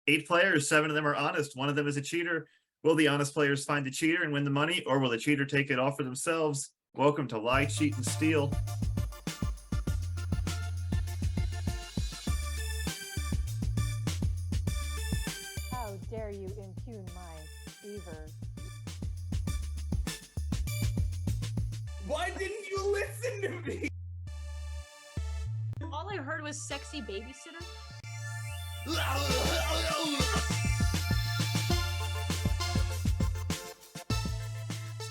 8 players, 7 of them are honest. 1 of them is a cheater. Will the honest players find the cheater and win the money, or will the cheater take it all for themselves? Welcome to Lie, Cheat, and Steal. How dare you impugn my beaver? Why didn't you listen to me? All I heard was sexy babysitter. Let's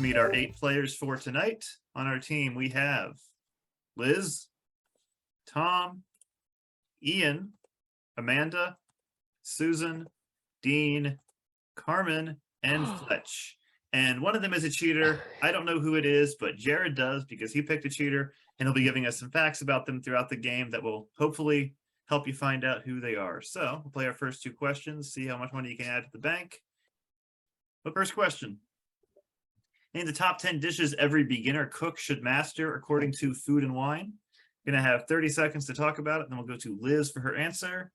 meet our 8 players for tonight. On our team, we have Liz, Tom, Ian, Amanda, Susan, Dean, Karmin, and Fletch. And one of them is a cheater. I don't know who it is, but Jared does because he picked a cheater, and he'll be giving us some facts about them throughout the game that will hopefully help you find out who they are. So we'll play our first 2 questions, see how much money you can add to the bank. But first question. Name the top 10 dishes every beginner cook should master according to Food and Wine. Gonna have 30 seconds to talk about it, then we'll go to Liz for her answer.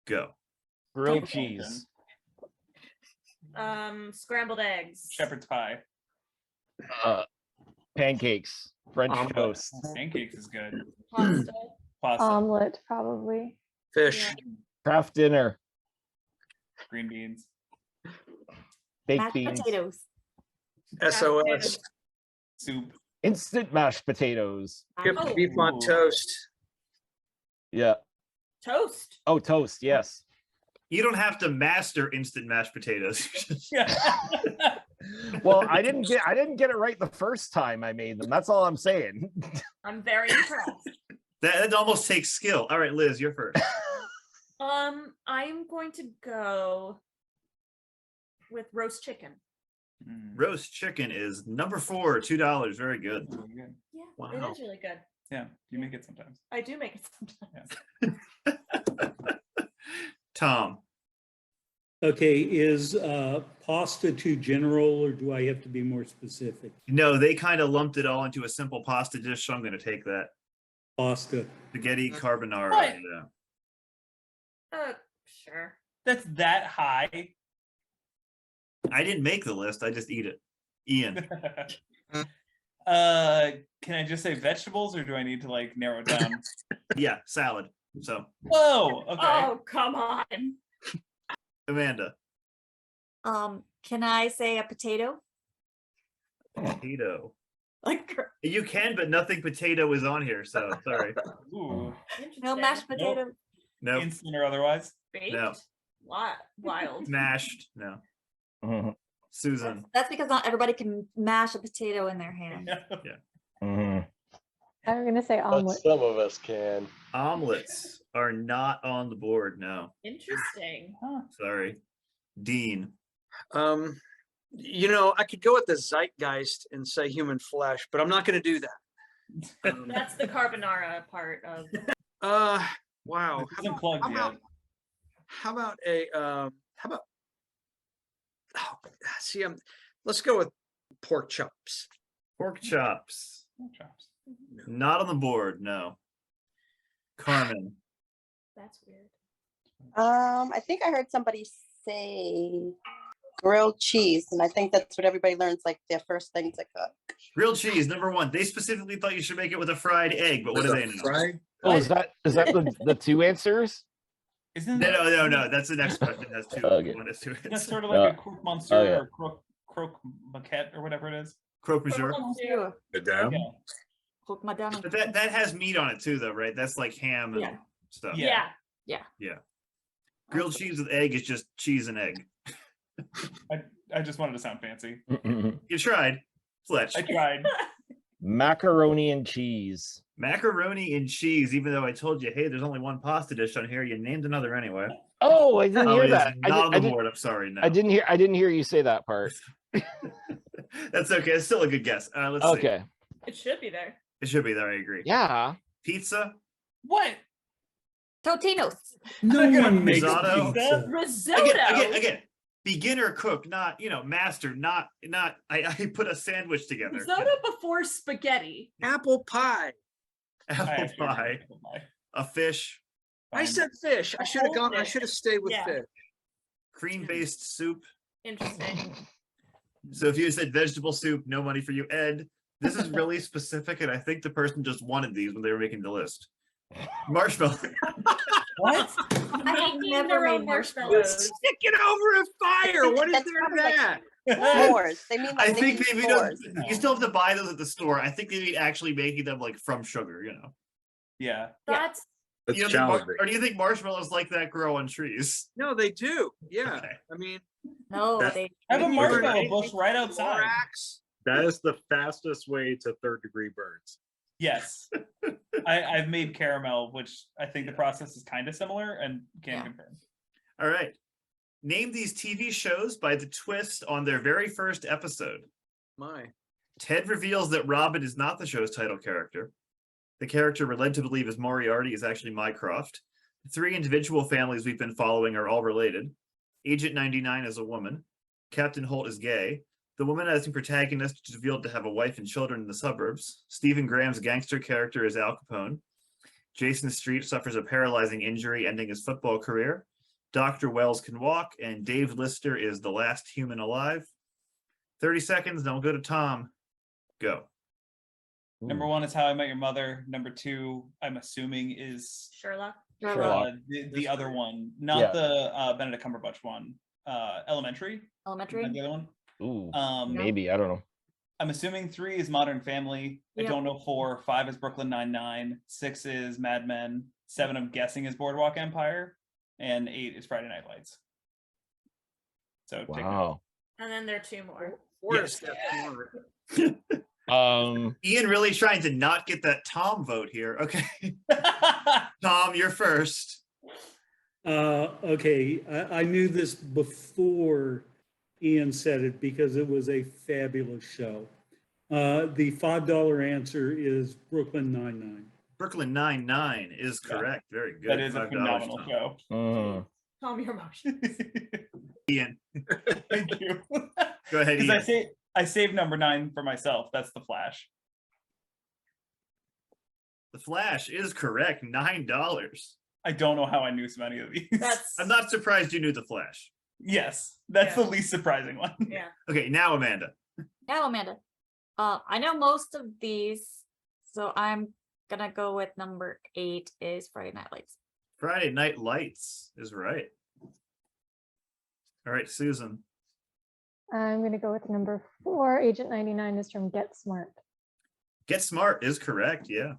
Go. Grilled cheese. Scrambled eggs. Shepherd's pie. Pancakes. French toast. Pancakes is good. Pasta. Pasta. Omelet, probably. Fish. Craft dinner. Green beans. Baked Mashed beans. potatoes. SOS. Soup. Instant mashed potatoes. Chip Oh. beef on toast. Yeah. Toast. Oh, toast. Yes. You don't have to master instant mashed potatoes. Well, I didn't get it right the first time I made them. That's all I'm saying. I'm very impressed. That almost takes skill. All right, Liz, you're first. I'm going to go with roast chicken. Roast chicken is number 4, $2. Very good. Really good. Yeah, Wow. it is really good. Yeah, you make it sometimes. I do make it sometimes. Tom. Okay, is pasta too general, or do I have to be more specific? No, they kind of lumped it all into a simple pasta dish, so I'm going to take that. Pasta. Spaghetti carbonara. What? Yeah. Sure. That's that high. I didn't make the list. I just eat it. Ian. Can I just say vegetables, or do I need to like narrow it down? Yeah, salad. So, Whoa. Okay. Oh, come on. Amanda. Can I say a potato? Potato. Like You can, but nothing potato is on here, so sorry. Ooh. no mashed potato? No. Instant or otherwise. Baked? No. Wild. Mashed. No. Mhm. Susan. That's because not everybody can mash a potato in their hand. Mhm. I'm gonna say But omelet. some of us can. Omelets are not on the board. No. Interesting. Sorry. Dean. I could go with the zeitgeist and say human flesh, but I'm not going to do that. That's the carbonara part of. Wow. It isn't plugged yet. How about let's go with pork chops. Pork chops. Pork chops. Not on the board. No. Carmen. That's weird. I think I heard somebody say grilled cheese, and I think that's what everybody learns, like their first thing to cook. Grilled cheese, number 1. They specifically thought you should make it with a fried egg, but what do they know? Fried? Oh, is that the 2 ansers? Isn't that, No. That's the next question. That's 2. Okay. One is 2. that's sort of like a croque monsieur yeah. or croque maquette or whatever it is? Croque monsieur. Yeah. Cook my down. But that has meat on it too, though, right? That's like ham and Yeah. stuff. Yeah. Grilled cheese with egg is just cheese and egg. I just wanted to sound fancy. You tried. Fletch. I tried. Macaroni and cheese. Macaroni and cheese, even though I told you, hey, there's only one pasta dish on here, you named another anyway. Oh, I didn't Oh, hear it is that. not on the board. I'm sorry. No. I didn't hear you say that part. That's okay. It's still a good guess. Let's see. Okay. It should be there. It should be there. I agree. Yeah. Pizza. What? Totinos. No one makes Risotto. pizza. Risotto. Again. Beginner cook, not master, not. I put a sandwich together. Risotto before spaghetti. Apple pie. Apple pie. A fish. I said fish. I should have stayed with Yeah. fish. cream-based soup. Interesting. So if you said vegetable soup, no money for you. Ed, this is really specific, and I think the person just wanted these when they were making the list. Marshmallow. What? I Making never their made own marshmallows. Stick it over a fire. What is That's there probably to like- that? S'mores. They mean I like think making maybe s'mores. you still have to buy those at the store. I think they mean actually making them like from sugar, you know. Yeah. That's You don't think or do you think marshmallows like that grow on trees? No, they do. Yeah. Okay. I mean, No, That- they. I have a they- marshmallow bush right outside. borax. That is the fastest way to third-degree burns. Yes. I've made caramel, which I think the process is kind of similar and can Yeah. confirm. All right. Name these TV shows by the twist on their very first episode. My. Ted reveals that Robin is not the show's title character. The character we're led to believe is Moriarty is actually Mycroft. The three individual families we've been following are all related. Agent 99 is a woman. Captain Holt is gay. The womanizing protagonist is revealed to have a wife and children in the suburbs. Stephen Graham's gangster character is Al Capone. Jason Street suffers a paralyzing injury ending his football career. Dr. Wells can walk, and Dave Lister is the last human alive. 30 seconds, then we'll go to Tom. Go. Number one is How I Met Your Mother. Number two, I'm assuming, is Sherlock. Sherlock. the other one, not Yeah. the Benedict Cumberbatch one. Elementary. Is Elementary. that the other one? Ooh, Um, maybe, I don't know. I'm assuming 3 is Modern Family. I Yep. don't know 4. 5 is Brooklyn Nine-Nine. 6 is Mad Men. 7, I'm guessing, is Boardwalk Empire. And 8 is Friday Night Lights. So take note. Wow. And then there are 2 more. Or Yes. step forward. Ian really trying to not get that Tom vote here. Okay. Tom, you're first. Okay, I knew this before Ian said it because it was a fabulous show. The $5 answer is Brooklyn Nine-Nine. Brooklyn Nine-Nine is Yeah. correct. Very good. That is a $5, phenomenal Tom. show. Tom, your motion. Ian, Thank you. go ahead, Because Ian. I saved number 9 for myself. That's The Flash. The Flash is correct. $9. I don't know how I knew so many of these. That's I'm not surprised you knew The Flash. Yes, that's Yeah. the least surprising one. yeah. Okay, now Amanda. Now, Amanda. I know most of these, so I'm gonna go with number 8 is Friday Night Lights. Friday Night Lights is right. All right, Susan. I'm going to go with number 4. Agent 99 is from Get Smart. Get Smart is correct. Yeah.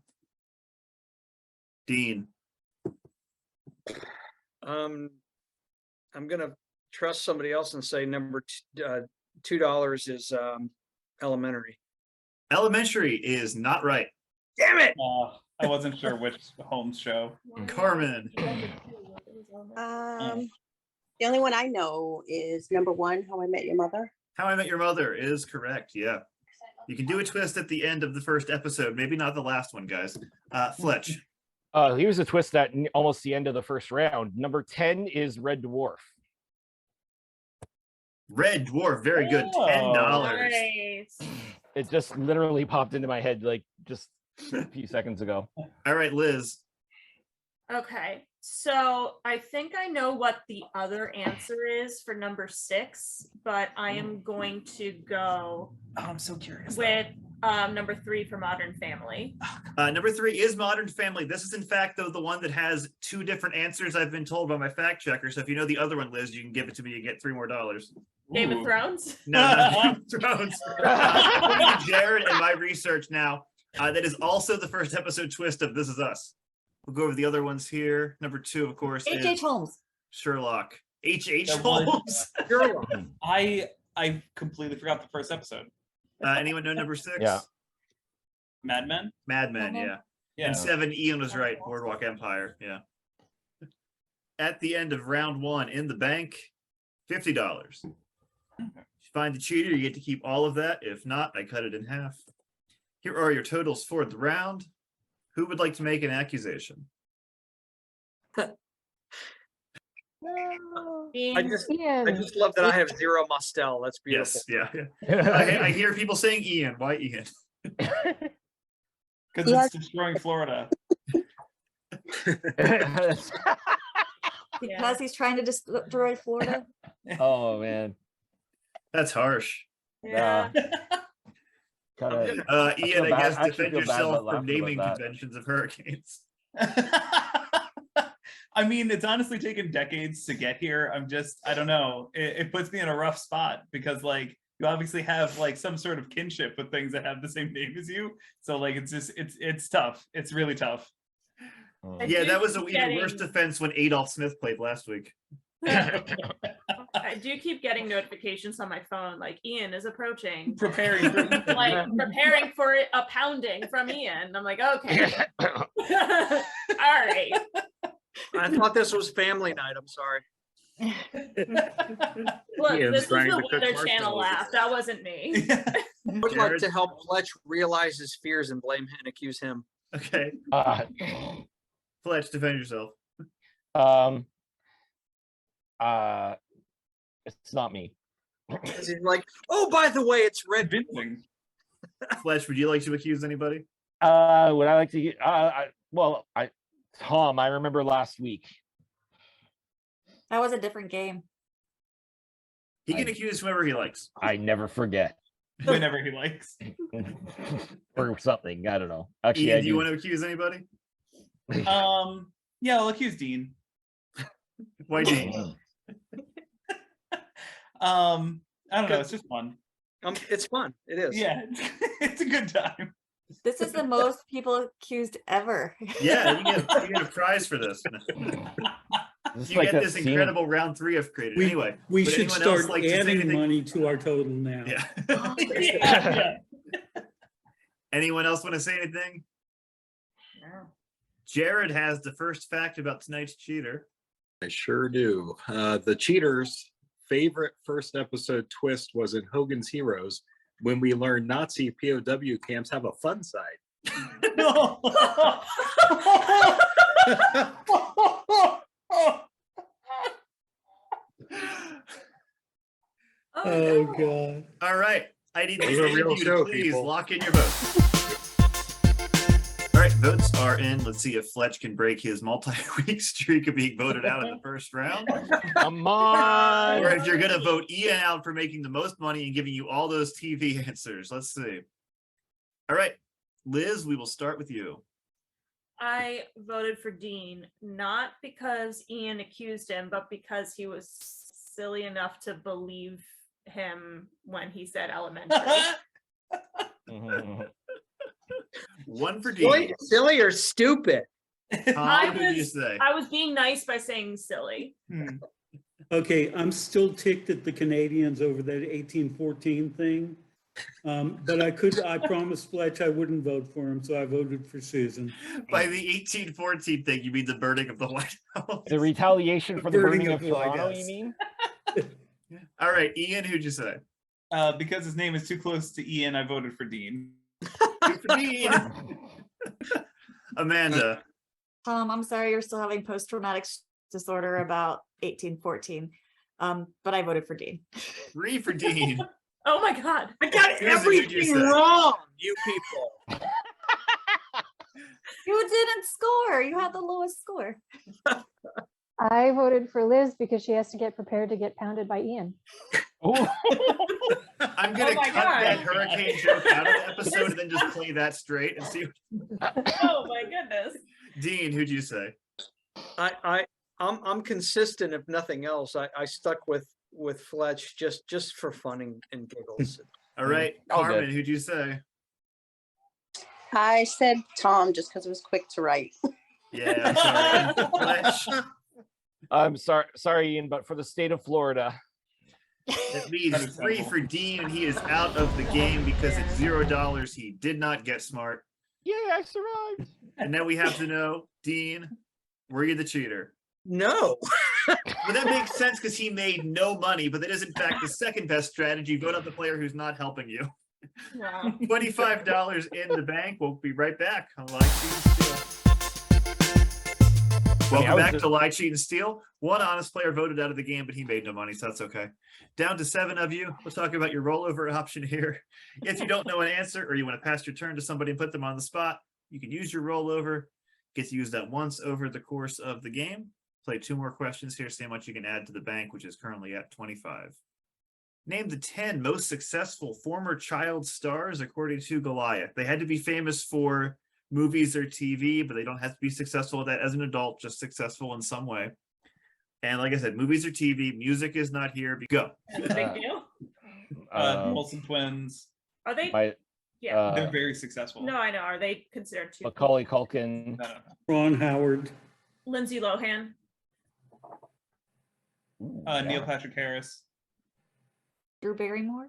Dean. I'm gonna trust somebody else and say $2 is Elementary. Elementary is not right. Damn it! I wasn't sure which Holmes show. Carmen. The only one I know is number 1, How I Met Your Mother. How I Met Your Mother is correct. Yeah. You can do a twist at the end of the first episode. Maybe not the last one, guys. Fletch. Here's a twist at almost the end of the first round. Number 10 is Red Dwarf. Red Dwarf. Very good. Oh. $10. Nice. It just literally popped into my head like just a few seconds ago. All right, Liz. Okay, so I think I know what the other answer is for number 6, but I am going to go Oh, I'm so curious. with number 3 for Modern Family. Number 3 is Modern Family. This is, in fact, though, the one that has 2 different answers I've been told by my fact checker. So if you know the other one, Liz, you can give it to me and get $3 more. Game Ooh. of Thrones. No, not Game of Thrones. According to Jared and my research now, that is also the first episode twist of This Is Us. We'll go over the other ones here. Number 2, of course, H.H. is Holmes. Sherlock. H.H. That was- Holmes. Sherlock. I completely forgot the first episode. Anyone know number 6? Yeah. Mad Men. Mad Men, Mad Men. yeah. Yeah. And 7, Ian was right. Boardwalk Empire, yeah. At the end of round 1, in the bank, $50. If you find the cheater, you get to keep all of that. If not, I cut it in half. Here are your totals for the round. Who would like to make an accusation? No. I just Ian. love that I have 0 Mostel. That's beautiful. Yes, yeah. I hear people saying Ian. Why Ian? Because Yes. it's destroying Florida. Because he's trying to destroy Florida. Oh man. That's harsh. Yeah. Kinda, Ian, feel I bad- guess I actually defend feel bad yourself about from laughing about naming that. conventions of hurricanes. I mean, it's honestly taken decades to get here. I don't know. It puts me in a rough spot because like you obviously have like some sort of kinship with things that have the same name as you. So like it's tough. It's really tough. I Yeah, do that was an keep even worse getting- defense when Adolf Smith played last week. I do keep getting notifications on my phone, like Ian is approaching, Preparing for like preparing for a pounding from Ian. I'm like, okay, all right. I thought this was family night. I'm sorry. Look, Ian's this was trying the to cook Weather Channel marshmallows. laugh. That wasn't me. I would like Jared? to help Fletch realize his fears and blame and accuse him. Okay, uh, Fletch, defend yourself. it's not me. 'Cause he's like, oh, by the way, it's red. Convincing. Fletch, would you like to accuse anybody? Would I like to get Tom, I remember last week. That was a different game. He can accuse whoever he likes. I never forget. Whenever he likes. Or something. I don't know. Actually, Ian, I do you do. want to accuse anybody? Yeah, I'll accuse Dean. Why Dean? I don't know. It's just fun. It's fun. It is. Yeah, it's a good time. This is the most people accused ever. Yeah, you get a prize for this. This is You like get that this scene- incredible round 3 I've created. We, Anyway, we would should anyone else start like to say adding anything? money to our total now. Yeah. Yeah. Anyone else want to say anything? Jared has the first fact about tonight's cheater. I sure do. The cheaters' favorite first episode twist was in Hogan's Heroes when we learned Nazi POW camps have a fun side. No. Oh, God. All right. I need It was a these real you to show, please people. lock in your votes. All right, votes are in. Let's see if Fletch can break his multi-week streak of being voted out in the first round. Come on. Or if you're going to vote Ian out for making the most money and giving you all those TV answers. Let's see. All right, Liz, we will start with you. I voted for Dean, not because Ian accused him, but because he was silly enough to believe him when he said elementary. One for Dean. Silly or stupid? Tom, who do you say? I was being nice by saying silly. Okay, I'm still ticked at the Canadians over that 1814 thing. But I promised Fletch I wouldn't vote for him, so I voted for Susan. By the 1814 thing, you mean the burning of the White House? The retaliation for the burning of the White Toronto, House. you mean? All right, Ian, who'd you say? Because his name is too close to Ian, I voted for Dean. Good for Dean. Amanda. I'm sorry you're still having post-traumatic disorder about 1814. But I voted for Dean. 3 for Dean. Oh my God. I got Susan, who'd you everything say? wrong, you people. You didn't score. You had the lowest score. I voted for Liz because she has to get prepared to get pounded by Ian. Oh, I'm going to Oh my cut God. that hurricane joke out of the episode and then just play that straight and see. Oh my goodness. Dean, who'd you say? I'm consistent, if nothing else. I stuck with Fletch just for fun and giggles. All right, All good. Karmin, who'd you say? I said Tom just because it was quick to write. Yeah, I'm sorry. Fletch, I'm sorry, Ian, but for the state of Florida. that leaves 3 for Dean, and he is out of the game because it's $0. He did not get smart. Yay, I survived. And now we have to know, Dean, were you the cheater? No. Well, that makes sense because he made no money, but that is in fact the second best strategy. Vote out the player who's not helping you. Wow. $25 in the bank. We'll be right back on Lie, Cheat, and Steal. Welcome back to Lie, Cheat, and Steal. One honest player voted out of the game, but he made no money, so that's okay. Down to 7 of you. We'll talk about your rollover option here. If you don't know an answer or you want to pass your turn to somebody and put them on the spot, you can use your rollover. Gets used that once over the course of the game. play 2 more questions here, see how much you can add to the bank, which is currently at 25. Name the 10 most successful former child stars according to Goliath. They had to be famous for movies or TV, but they don't have to be successful at that as an adult, just successful in some way. And like I said, movies or TV, music is not here. Go. Is it a big deal? Olsen twins. Are they? My, Yeah. They're very successful. No, I know. Are they considered two? Macaulay Culkin. No. Ron Howard. Lindsay Lohan. Ooh, Neil yeah. Patrick Harris. Drew Barrymore.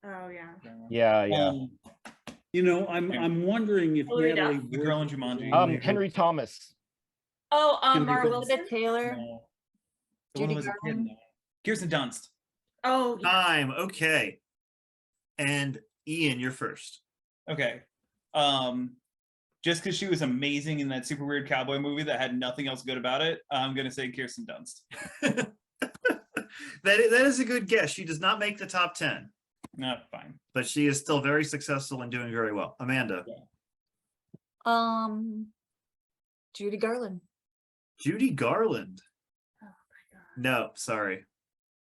Oh yeah. Yeah, yeah. You know, I'm wondering if Hilary Duff. Natalie The girl in Wood- Jumanji. Henry Thomas. Oh, Can Mara be- Wilson. Elizabeth Taylor. No. The one who Judy was a kid, Garland. though. Kirsten Dunst. Oh, yeah. Time. Okay. And Ian, you're first. Okay. Just because she was amazing in that super weird cowboy movie that had nothing else good about it, I'm gonna say Kirsten Dunst. That is a good guess. She does not make the top 10, No, fine. but she is still very successful and doing very well. Amanda. Judy Garland. Judy Garland. Oh my god. No, sorry.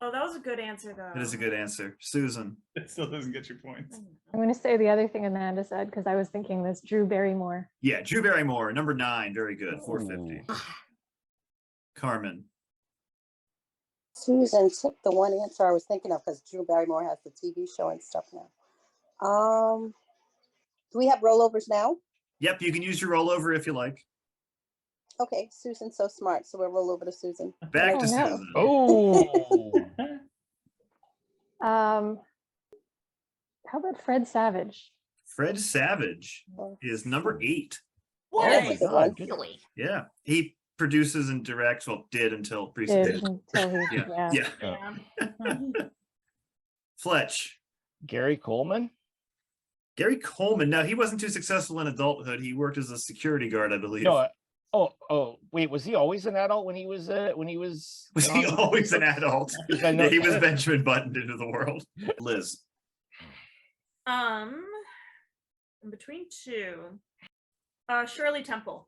Oh, that was a good answer though. It is a good answer. Susan. It still doesn't get your points. I'm going to say the other thing Amanda said because I was thinking this. Drew Barrymore. Yeah, Drew Barrymore, number 9. Very good. 450. Ooh. Carmen. Susan took the one answer I was thinking of because Drew Barrymore has the TV show and stuff now. Do we have rollovers now? Yep, you can use your rollover if you like. Okay, Susan's so smart, so we'll roll over to Susan. Back to Oh, no. Susan. Oh. How about Fred Savage? Fred Savage is number 8. Oh That's my a good God. one. good- Really? Yeah, he produces and directs. Well, did until Did recently. until he, Yeah. yeah. Yeah. Yeah. Fletch. Gary Coleman. Gary Coleman. Now he wasn't too successful in adulthood. He worked as a security guard, I believe. No. Wait. Was he always an adult when he was? Was he young? always an adult? Because I know- He was Benjamin Buttoned into the world. Liz. In between 2. Shirley Temple.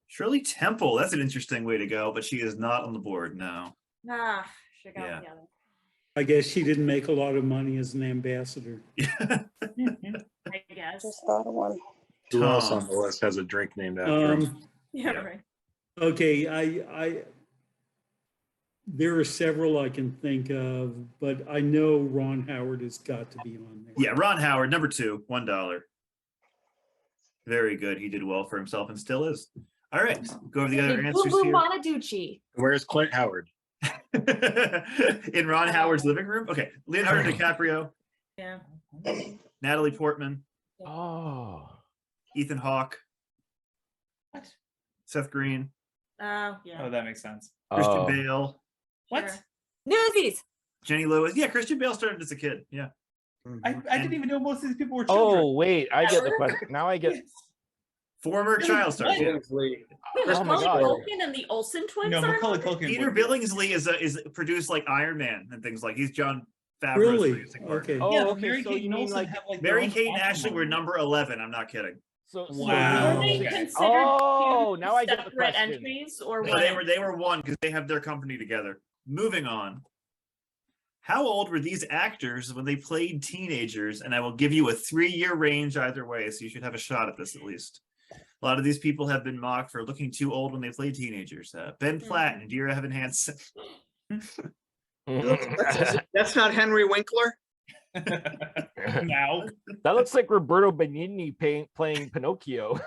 Shirley Temple. That's an interesting way to go, but she is not on the board now. Ah, should go Yeah. with the other. I guess she didn't make a lot of money as an ambassador. Yeah. I guess. Just thought of one. Who else Tom. on the list has a drink named after him? Yeah, right. Okay, I there are several I can think of, but I know Ron Howard has got to be on there. Yeah, Ron Howard, number 2, $1. Very good. He did well for himself and still is. All right, go over the other answers Boo here. Montaducci. Where's Clint Howard? In Ron Howard's living room. Okay, Leonardo DiCaprio, Yeah. Natalie Portman, Oh. Ethan Hawke, What? Seth Green, Oh, yeah. Oh, that makes sense. Christian Oh. Bale, What? Sure. Newsies. Jenny Lewis. Yeah, Christian Bale started as a kid. Yeah. I didn't even know most of these people were children. Oh wait, I get the Howard? question. Now I get. Former child star. Yeah. Billingsley. Oh my Macaulay God. Culkin and the Olsen twins. No, are Macaulay on it? Culkin. Peter would be- Billingsley is produced like Iron Man and things like he's John Favreau's Really? producing partner. Okay. Oh, Yeah, but okay. Mary So Kate you mean Olsen like have, like, Mary their own Kate and platform. Ashley were number 11. I'm not kidding. so? Wow. Were they Okay. considered Oh, two now I get the separate question. entries or No, what? they were one because they have their company together. Moving on. How old were these actors when they played teenagers? And I will give you a 3-year range either way, so you should have a shot at this at least. A lot of these people have been mocked for looking too old when they played teenagers. Ben Platt and Dear Evan Hansen. That's not Henry Winkler. Now. That looks like Roberto Benigni playing Pinocchio.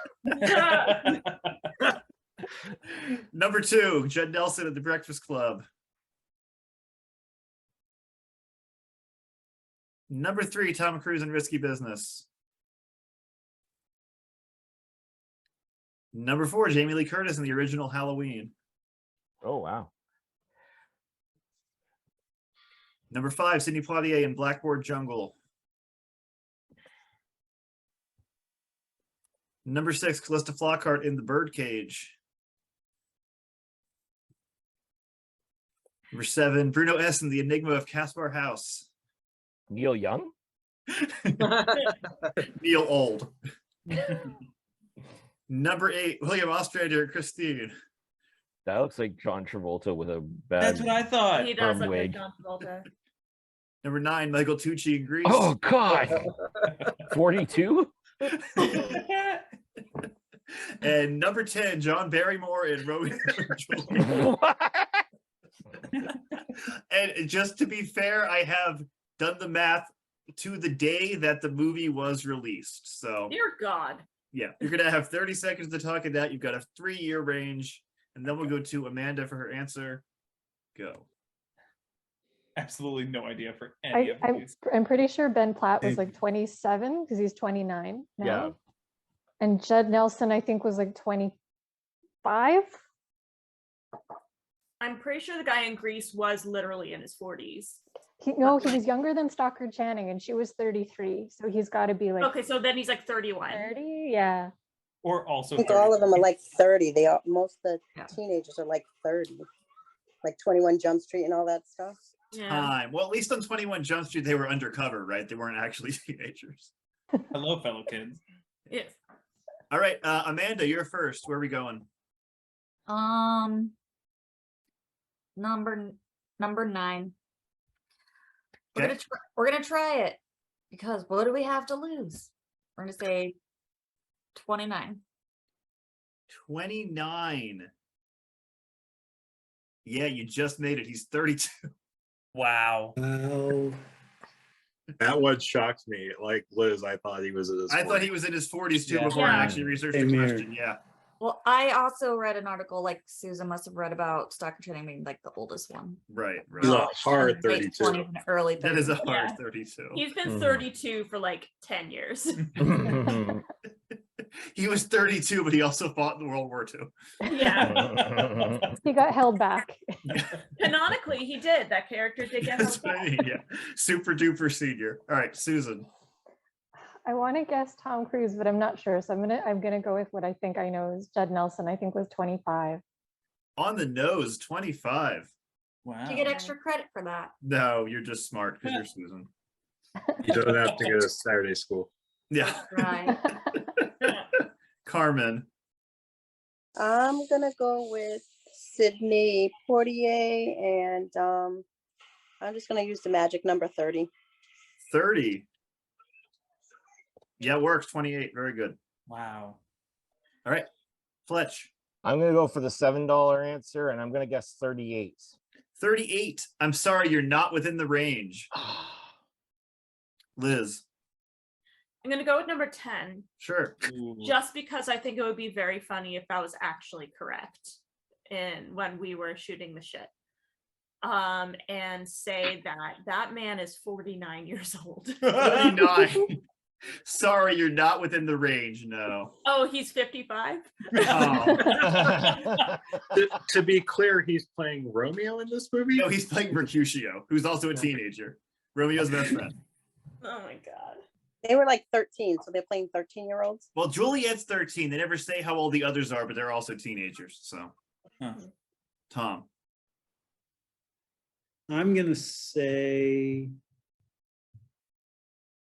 Number 2, Judd Nelson at The Breakfast Club. Number 3, Tom Cruise in Risky Business. Number 4, Jamie Lee Curtis in the original Halloween. Oh wow. Number 5, Sidney Poitier in Blackboard Jungle. Number 6, Callista Flockhart in The Birdcage. Number 7, Bruno S. in The Enigma of Caspar House. Neil Young. Neil Old. Number 8, William Ostrander and Christine. That looks like John Travolta with a bad. That's what I thought. He does Perm look like wig. John Travolta. Number 9, Michael Tucci in Greece. Oh God, 42. And number 10, John Barrymore in Romeo and Juliet. And just to be fair, I have done the math to the day that the movie was released. So Dear God. yeah, you're gonna have 30 seconds to talk of that. You've got a 3-year range, and then we'll go to Amanda for her answer. Go. Absolutely no idea for any of I'm these. pretty sure Ben Platt was Hey. like 27 because he's 29 now. Yeah. And Judd Nelson, I think, was like 25. I'm pretty sure the guy in Greece was literally in his 40s. No, he was younger than Stockard Channing, and she was 33. So he's got to be like Okay, so then he's like 31. 30. Yeah. Or also I think 30. all of them are like 30. They are, most of Yeah. the teenagers are like 30, like 21 Jump Street and all that stuff. Yeah. Time. Well, at least on 21 Jump Street, they were undercover, right? They weren't actually teenagers. Hello, fellow kids. Yes. All right, Amanda, you're first. Where are we going? Number 9. Okay. We're gonna try it because what do we have to lose? We're gonna say 29. 29. Yeah, you just made it. He's 32. Wow. Wow. That one shocked me. Like Liz, I thought he was in his I thought 40s. he was in his 40s too Yeah. before I Yeah. actually researched Same the here. question. Yeah. Well, I also read an article like Susan must have read about Stockard Channing being like the oldest one. Right, He's right. a hard Late 32. 20s and early 30s. That is a hard Yeah. 32. He's been Mhm. 32 for like 10 years. He was 32, but he also fought in World War II. Yeah. He got held back. Canonically, he did. That character did get That's held what I back. mean, yeah. Super duper senior. All right, Susan. I want to guess Tom Cruise, but I'm not sure. So I'm gonna go with what I think I know is Judd Nelson. I think was 25. On the nose, 25. Wow. You get extra credit for that. No, you're just smart because you're Susan. You don't have to go to Saturday school. Yeah. Right. Carmen. I'm gonna go with Sydney Portier, and I'm just gonna use the magic number 30. 30. Yeah, it works. 28. Very good. Wow. All right. Fletch. I'm gonna go for the $7 answer, and I'm gonna guess 38. 38. I'm sorry, you're not within the range. Liz. I'm going to go with number 10, Sure. Ooh. just because I think it would be very funny if that was actually correct when we were shooting the shit. And say that man is 49 years old. 49. Sorry, you're not within the range. No. Oh, he's 55? Oh. To be clear, he's playing Romeo in this movie. No, he's playing Mercutio, who's also a teenager. Romeo's best friend. Oh my God. They were like 13, so they're playing 13-year-olds. Well, Juliet's 13. They never say how old the others are, but they're also teenagers. So, Huh. Tom. I'm gonna say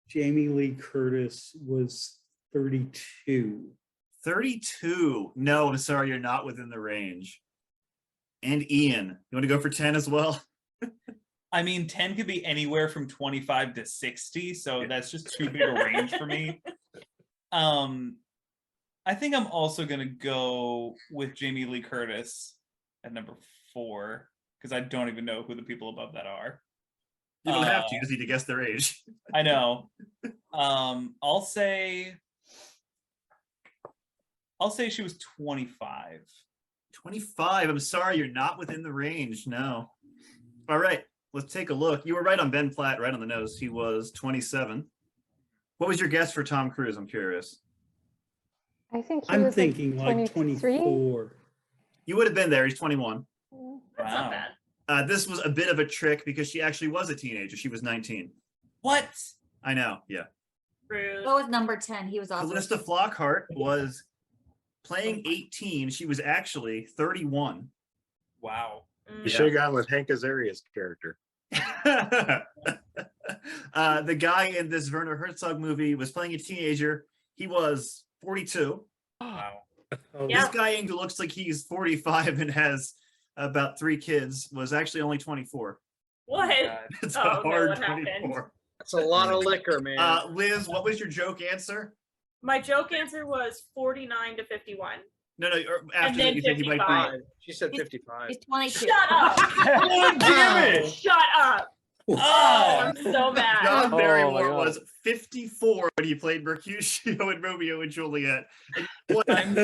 Jamie Lee Curtis was 32. 32. No, I'm sorry, you're not within the range. And Ian, you want to go for 10 as well? I mean, 10 could be anywhere from 25 to 60, so that's just too big a range for me. I think I'm also gonna go with Jamie Lee Curtis at number 4, because I don't even know who the people above that are. You don't have to. You just need to guess their age. I know. I'll say she was 25. 25. I'm sorry, you're not within the range. No. All right, let's take a look. You were right on Ben Platt, right on the nose. He was 27. What was your guess for Tom Cruise? I'm curious. I think he I'm was thinking like 23. 24. You would have been there. He's 21. That's Wow. not bad. This was a bit of a trick because she actually was a teenager. She was 19. What? I know. Yeah. Rude. Go with number 10. He was also Callista Flockhart was playing 18. She was actually 31. Wow. You should have gone with Hank Azaria's character. The guy in this Werner Herzog movie was playing a teenager. He was 42. Wow. Oh, Yeah. This guy who looks like he's 45 and has about 3 kids was actually only 24. What? It's Oh, a okay, hard what happened? 24. That's a lot of liquor, man. Liz, what was your joke answer? My joke answer was 49 to 51. No, after then that you said he might be. 55. She said 55. He's 22. Shut up! God damn it! Shut up! Oh, Oh, I'm so mad. John Oh Barrymore my God. was 54 when he played Mercutio in Romeo and Juliet. I'm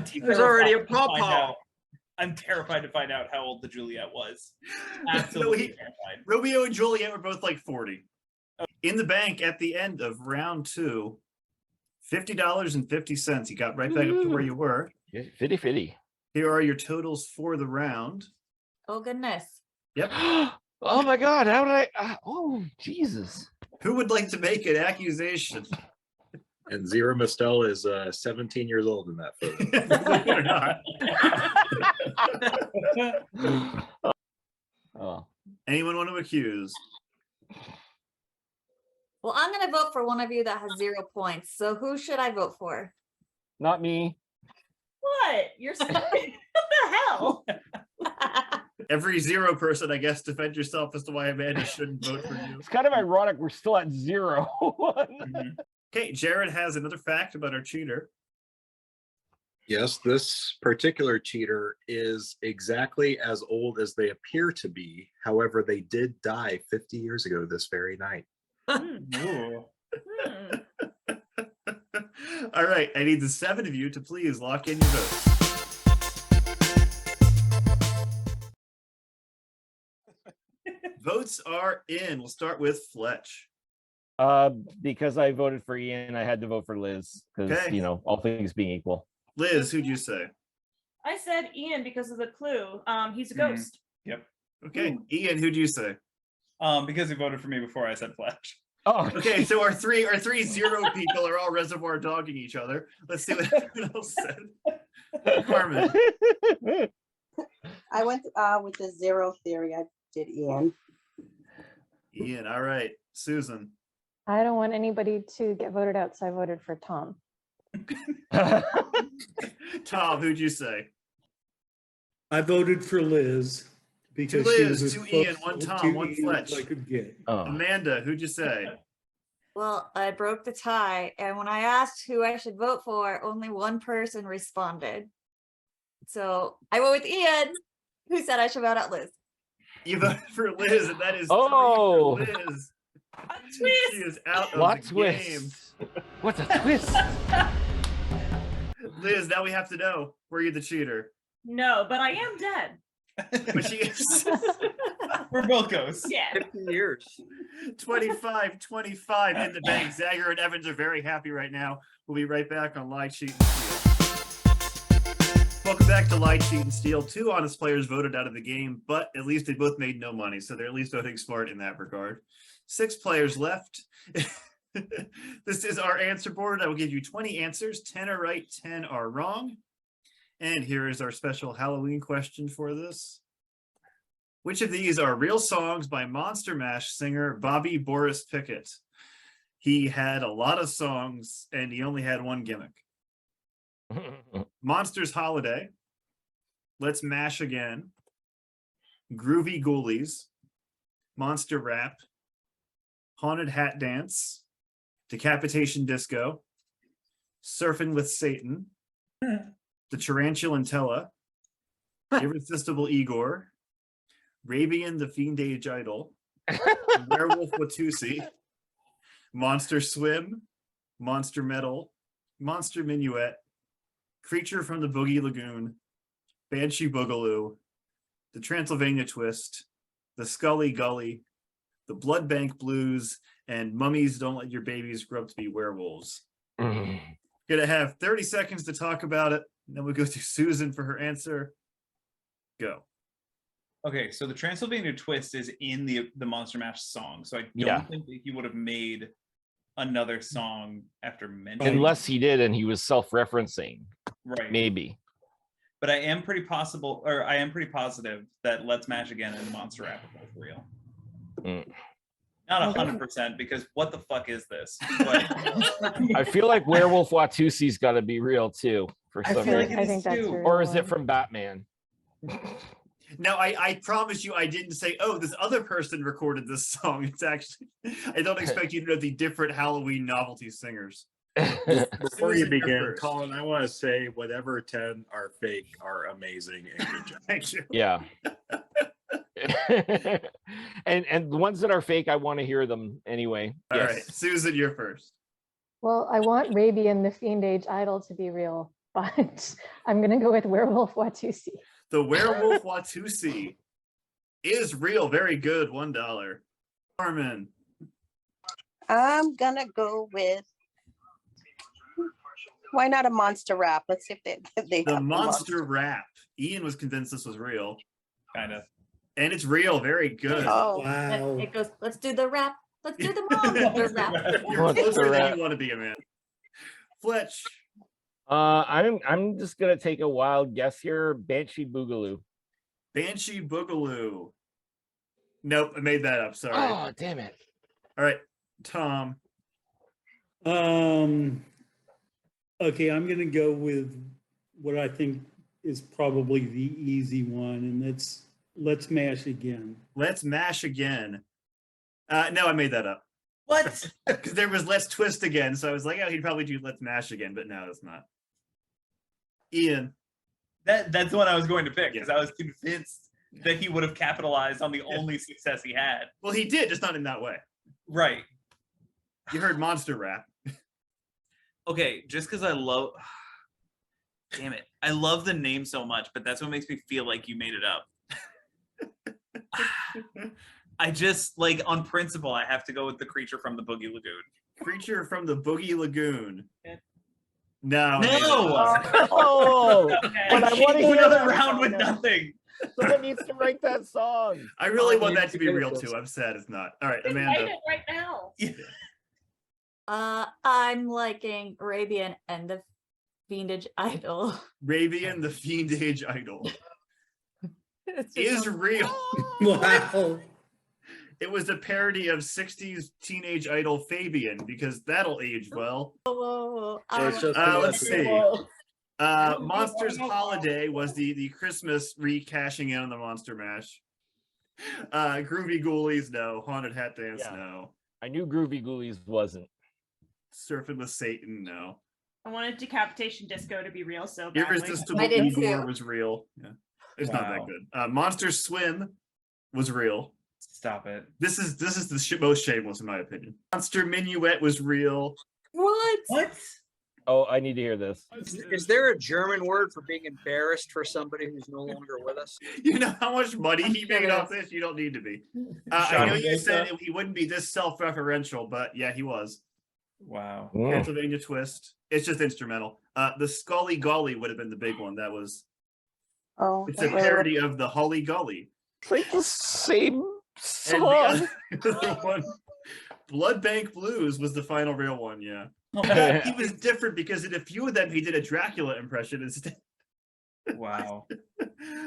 He was already a terrified to find pawpaw. out- I'm terrified to find out how old the Juliet was. Absolutely terrified. Romeo and Juliet were both like 40. In the bank at the end of round 2, $50.50. You got right back up to where you were. Fitty. Here are your totals for the round. Oh goodness. Yep. Oh my God! How did I? Oh Jesus! Who would like to make an accusation? And Zero Mistel is 17 years old in that photo. Believe it or not. Oh, Anyone want to accuse? Well, I'm gonna vote for one of you that has 0 points. So who should I vote for? not me. What? You're so what the hell? Every 0 person, I guess, defend yourself as to why Amanda shouldn't vote for you. It's kind of ironic. We're still at 0. Okay, Jared has another fact about our cheater. Yes, this particular cheater is exactly as old as they appear to be. However, they did die 50 years ago this very night. Ooh. All right, I need the 7 of you to please lock in your votes. Votes are in. We'll start with Fletch. Because I voted for Ian, I had to vote for Liz because Okay. all things being equal. Liz, who'd you say? I said Ian because of the clue. He's a Mhm. ghost. Okay, Ian, who'd you say? Because he voted for me before I said Fletch. Oh, Okay, so our three 0 people are all reservoir dogging each other. Let's see what everyone else said. Karmin. I went with the 0 theory. I did Ian. Ian, all right. Susan. I don't want anybody to get voted out, so I voted for Tom. Tom, who'd you say? I voted for Liz because Two she Liz, was as 2 close Ian, 1 to Tom, 1 Ian as Fletch. I could get. Oh. Amanda, who'd you say? Well, I broke the tie, and when I asked who I should vote for, only one person responded. So I went with Ian, who said I should vote out Liz. You voted for Liz, and that is 3 Oh. for Liz. She is out of Plot the twist. game. What's a twist? Liz, now we have to know, were you the cheater? No, but I am dead. But she is We're both ghosts. Yeah. 50 years. 25 in the bank. Zagger and Evans are very happy right now. We'll be right back on Lie, Cheat, and Steal. Welcome back to Lie, Cheat, and Steal. 2 honest players voted out of the game, but at least they both made no money, so they're at least voting smart in that regard. 6 players left. This is our answer board. I will give you 20 answers. 10 are right, 10 are wrong. And here is our special Halloween question for this. Which of these are real songs by Monster Mash singer Bobby Boris Pickett? He had a lot of songs and he only had one gimmick. Monsters Holiday, Let's Mash Again, Groovy Ghoulies, Monster Rap, Haunted Hat Dance, Decapitation Disco, Surfing with Satan, The Tarantulantella, Irresistible Igor, Rabian the Fiendage Idol, Werewolf Watusi, Monster Swim, Monster Metal, Monster Minuet, Creature from the Boogie Lagoon, Banshee Boogaloo, The Transylvania Twist, The Scully Gully, The Blood Bank Blues, and Mummies Don't Let Your Babies Grow Up to Be Werewolves. Gonna have 30 seconds to talk about it. And then we'll go to Susan for her answer. Go. Okay, so the Transylvania Twist is in the Monster Mash song, so I don't Yeah. think that he would have made another song after mentioning. Unless he did and he was self-referencing, right. maybe. But I am pretty positive that Let's Mash Again and Monster Rap are both real. Mm. Not 100% because what the fuck is this? But I feel like Werewolf Watusi's got to be real too. for I some feel like reason. it I is think that's too. a real Or is it one. from Batman? Now, I promise you, I didn't say, oh, this other person recorded this song. It's actually, I don't expect you to know the different Halloween novelty singers. Before you Susan, you're begin, first. Colin, I want to say whatever 10 are fake are amazing and good job. Thank you. Yeah. and the ones that are fake, I want to hear them anyway. All Yes. right, Susan, you're first. Well, I want Rabian, the Fiend Age Idol, to be real, but I'm gonna go with Werewolf Watusi. The werewolf Watusi is real. Very good. $1. Karmin. I'm gonna go with, why not a monster rap? Let's see if they The have monster rap. Ian was convinced this was real. Kind of. And it's real. Very good. Oh, Wow. It goes, let's do the rap. Let's do the monster rap. You're Monster closer than rap. you want to be, man. Fletch. I'm just gonna take a wild guess here. Banshee Boogaloo. Banshee Boogaloo. Nope, I made that up. Sorry. Oh, damn it. All right, Tom. Okay, I'm gonna go with what I think is probably the easy one, and that's Let's Mash Again. Let's mash again. No, I made that up. What? Because there was Let's Twist again. So I was like, oh, he'd probably do Let's Mash again, but no, it's not. Ian. That's the one I was going to pick because I was convinced that he would have capitalized on the only success he had. Well, he did, just not in that way. Right. You heard monster rap. Okay, just because I love damn it. I love the name so much, but that's what makes me feel like you made it up. I just like on principle, I have to go with the creature from the Boogie Lagoon. Creature from the Boogie Lagoon. Yeah. No. I made that up. Oh, but I want to Go hear another that round song with now. nothing. Someone needs to write that song. I really Oh, want you that to be real ridiculous. too. I'm sad it's not. All right, Write Amanda. it right now. I'm liking Arabian and the Fiendage Idol. Ravian, the Fiend Age Idol, It's just is so- real. Wow. It was a parody of 60s teenage idol Fabian because that'll age well. Whoa, So it's just Let's see. Whoa. Monsters Holiday was the Christmas recashing in on the Monster Mash. Groovy Ghoulies, no. Haunted Hat Dance, Yeah. no. I knew Groovy Ghoulies wasn't. Surfing with Satan, no. I wanted Decapitation Disco to be real so badly. Irresistible I did Igor too. was real. Yeah, it's not that Wow. good. Monster Swim was real. Stop it. This is the most shameless in my opinion. Monster Minuet was real. What? What? Oh, I need to hear this. is there a German word for being embarrassed for somebody who's no longer with us? You know how much money he sure made there off is. this? You don't need to be. I know Sean you said Mendoza? he wouldn't be this self-referential, but yeah, he was. Wow. Mm. Pennsylvania Twist. It's just instrumental. The Scully Golly would have been the big one. That was. oh. It's a parody of the Holly Golly. It's like the same And song. the other one, Blood Bank Blues was the final real one. Yeah, he was different because in a few of them he did a Dracula impression instead. Wow.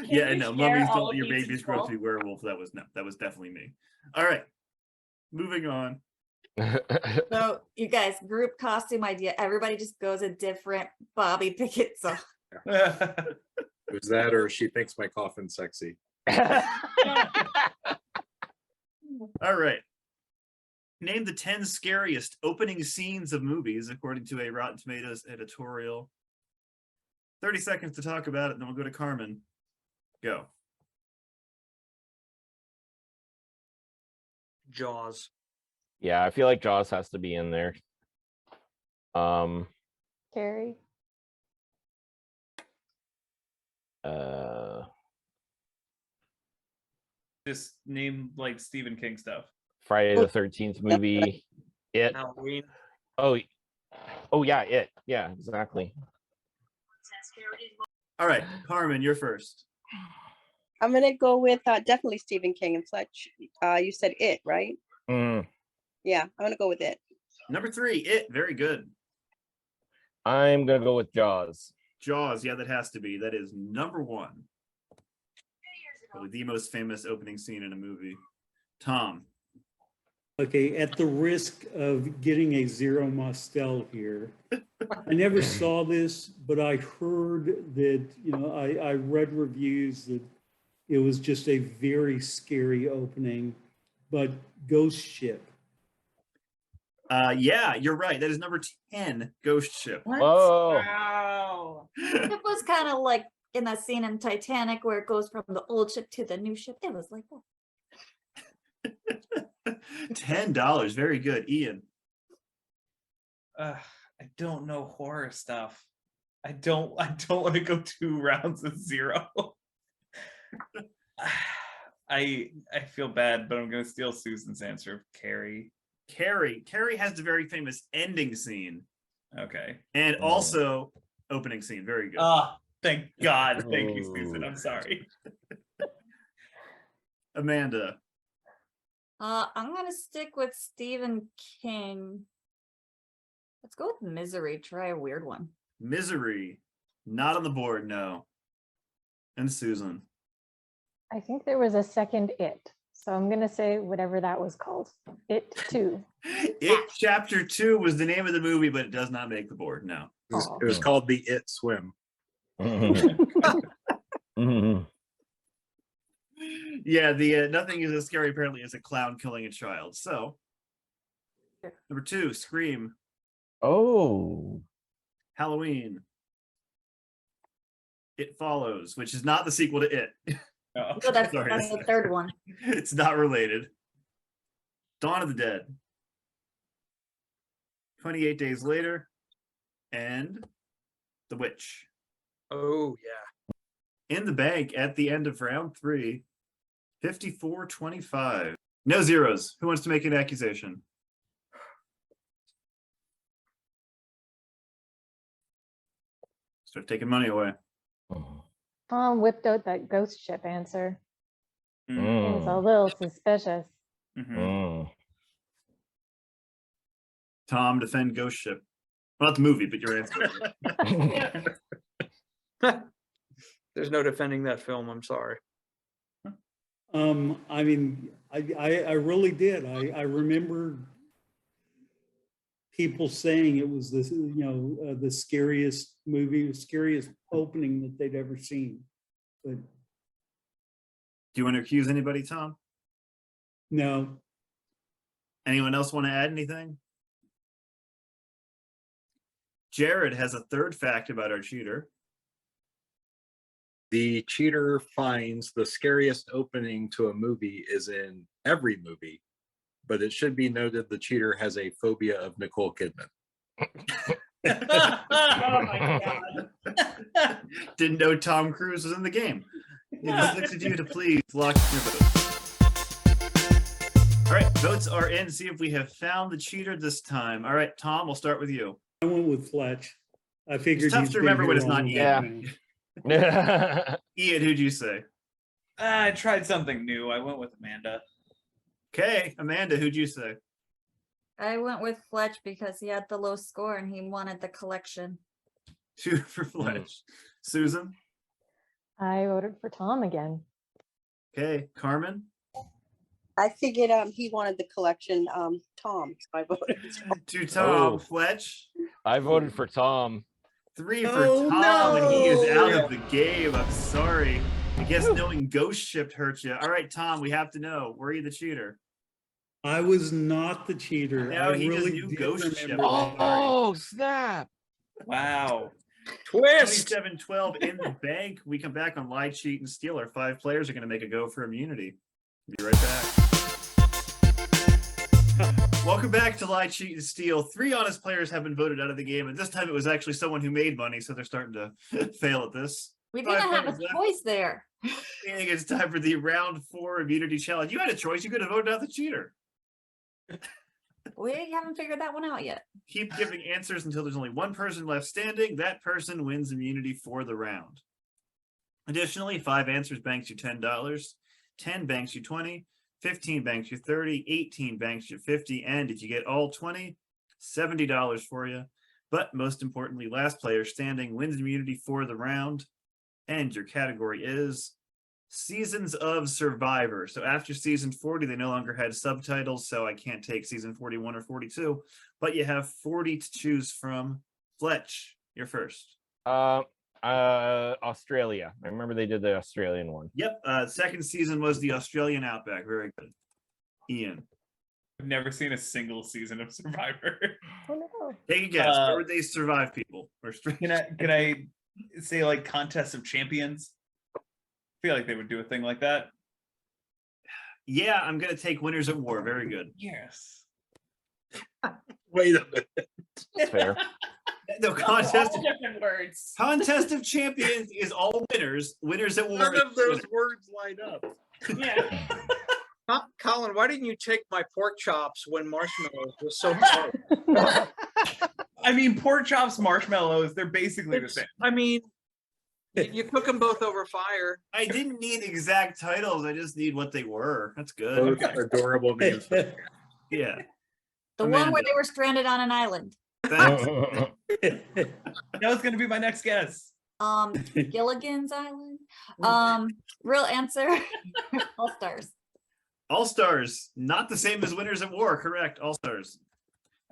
Yeah, I we know. share Mummies all don't of let your these babies as grow up well? to be werewolf. That was definitely me. All right, moving on. So you guys, group costume idea. Everybody just goes a different Bobby Pickett song. It was that, or she thinks my coffin's sexy. All right. Name the 10 scariest opening scenes of movies according to a Rotten Tomatoes editorial. 30 seconds to talk about it, and then we'll go to Karmin. Go. Jaws. Yeah, I feel like Jaws has to be in there. Carrie. Just name like Stephen King stuff. Friday the 13th movie. It. Halloween. Oh, oh yeah, it. Yeah, exactly. All right, Karmin, you're first. I'm gonna go with definitely Stephen King and Fletch. You said It, right? Mm, Yeah, I'm gonna go with It. Number 3, It. Very good. I'm gonna go with Jaws. Jaws. Yeah, that has to be. That is number 1. Probably the most famous opening scene in a movie. Tom. Okay, at the risk of getting a zero Mostel here, I never saw this, but I heard that, I read reviews that it was just a very scary opening, but Ghost Ship. Yeah, you're right. That is number 10, Ghost Ship. What? Whoa. Wow. It was kind of like in that scene in Titanic where it goes from the old ship to the new ship. It was like that. $10. Very good. Ian. I don't know horror stuff. I don't want to go 2 rounds of 0. I feel bad, but I'm gonna steal Susan's answer of Carrie. Carrie. Carrie has the very famous ending scene Okay. and also opening scene. Very good. Ah, thank God. Thank you, Susan. I'm sorry. Amanda. I'm gonna stick with Stephen King. Let's go with Misery. Try a weird one. Misery. Not on the board, no. And Susan. I think there was a second It. So I'm going to say whatever that was called. It 2. It Chapter 2 was the name of the movie, but it does not make the board, no. It was called the It Swim. Yeah, the Nothing is as Scary apparently as a clown killing a child. So, number 2, Scream. Oh. Halloween. It Follows, which is not the sequel to It. No. So that's Sorry. the third one. It's not related. Dawn of the Dead. 28 Days Later. And The Witch. Oh, yeah. In the bank at the end of round 3. 54-25. No zeros. Who wants to make an accusation? Start taking money away. Tom whipped out that Ghost Ship answer. Seems a little suspicious. Tom, defend Ghost Ship. Well, not the movie, but your answer. There's no defending that film. I'm sorry. I mean, I really did. I remember people saying it was this, the scariest movie, the scariest opening that they'd ever seen. But Do you want to accuse anybody, Tom? no, Anyone else want to add anything? Jared has a third fact about our cheater. The cheater finds the scariest opening to a movie is in every movie, but it should be noted the cheater has a phobia of Nicole Kidman. Oh my God. Didn't know Tom Cruise was in the game. It was next to you to please lock your vote. All right, votes are in. See if we have found the cheater this time. All right, Tom, we'll start with you. I went with Fletch. I figured tough he's to been remember when here it's not long Ian. enough. Ian, who'd you say? I tried something new. I went with Amanda. Okay, Amanda, who'd you say? I went with Fletch because he had the low score and he wanted the collection. 2 for Fletch. Susan? I voted for Tom again. Okay, Karmin? I figured he wanted the collection, Tom. So I voted. To Tom. Oh. Fletch? I voted for Tom. 3 for Oh, Tom, and he is out no. of the game. I'm sorry. I guess knowing Ghost Ship hurt you. All right, Tom, we have to know. Were you the cheater? I was not the cheater. No, I he just really knew did Ghost remember Ship. that. Oh, snap. Wow. Twist. 27-12 in the bank. We come back on Lie, Cheat, and Steal. Our 5 players are going to make a go for immunity. Be right back. Welcome back to Lie, Cheat, and Steal. 3 honest players have been voted out of the game, and this time it was actually someone who made money, so they're starting to fail at this. We 5 didn't have players a left. choice there. I think it's time for the round 4 immunity challenge. You had a choice. You could have voted out the cheater. We haven't figured that one out yet. Keep giving answers until there's only one person left standing. That person wins immunity for the round. Additionally, 5 answers banks you $10, 10 banks you 20, 15 banks you 30, 18 banks you 50, and if you get all 20, $70 for you. But most importantly, last player standing wins immunity for the round. And your category is seasons of Survivor. So after season 40, they no longer had subtitles, so I can't take season 41 or 42, but you have 40 to choose from. Fletch, you're first. Australia. I remember they did the Australian one. Yep, second season was the Australian Outback. Very good. Ian, I've never seen a single season of Survivor. Oh no. take a guess. Where would they survive people? Or Can I say like Contest of Champions? I feel like they would do a thing like that. Yeah, I'm gonna take Winners at War. Very good. Yes. Wait a minute. That's fair. No, contest. All different words. Contest of Champions is all winners. Winners at War. None is of those winners. words line up. Yeah. Colin, why didn't you take my pork chops when marshmallows was so hard? I mean, pork chops, marshmallows, they're basically the It's- same. I mean, you cook them both over fire. I didn't need exact titles. I just need what they were. That's good. Both adorable names. Yeah. The one where Amanda. they were stranded on an island. Thanks. That was going to be my next guess. Gilligan's Island. Real answer. All Stars. All Stars, not the same as Winners at War. Correct. All Stars.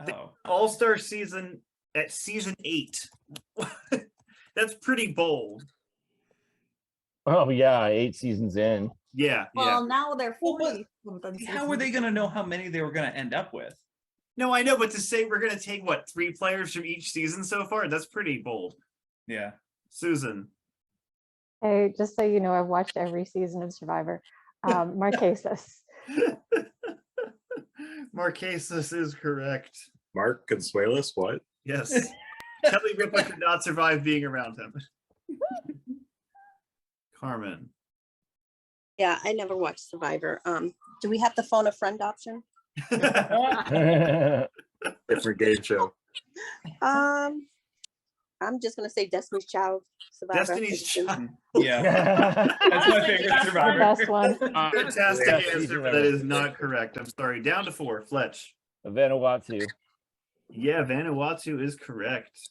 Oh. All Star season at season 8. That's pretty bold. Oh yeah, 8 seasons in. Yeah. Well, now they're Well, but 40 something How were they going to know how many they were going to end up with? No, I know, but to say we're gonna take what 3 players from each season so far, that's pretty bold. Yeah. Susan. Hey, just so you know, I've watched every season of Survivor. Marquesas. Marquesas is correct. Mark Consuelos, what? Yes. Kelly Ripa could not survive being around him. Karmin. Yeah, I never watched Survivor. Do we have the phone a friend option? Different game show. I'm just gonna say Destiny's Child. Survivor. Destiny's Child. Yeah. That's my favorite The Survivor. best one. Fantastic Yeah, answer, season but that ever. is not correct. I'm sorry. Down to 4. Fletch. Vanuatu. Yeah, Vanuatu is correct.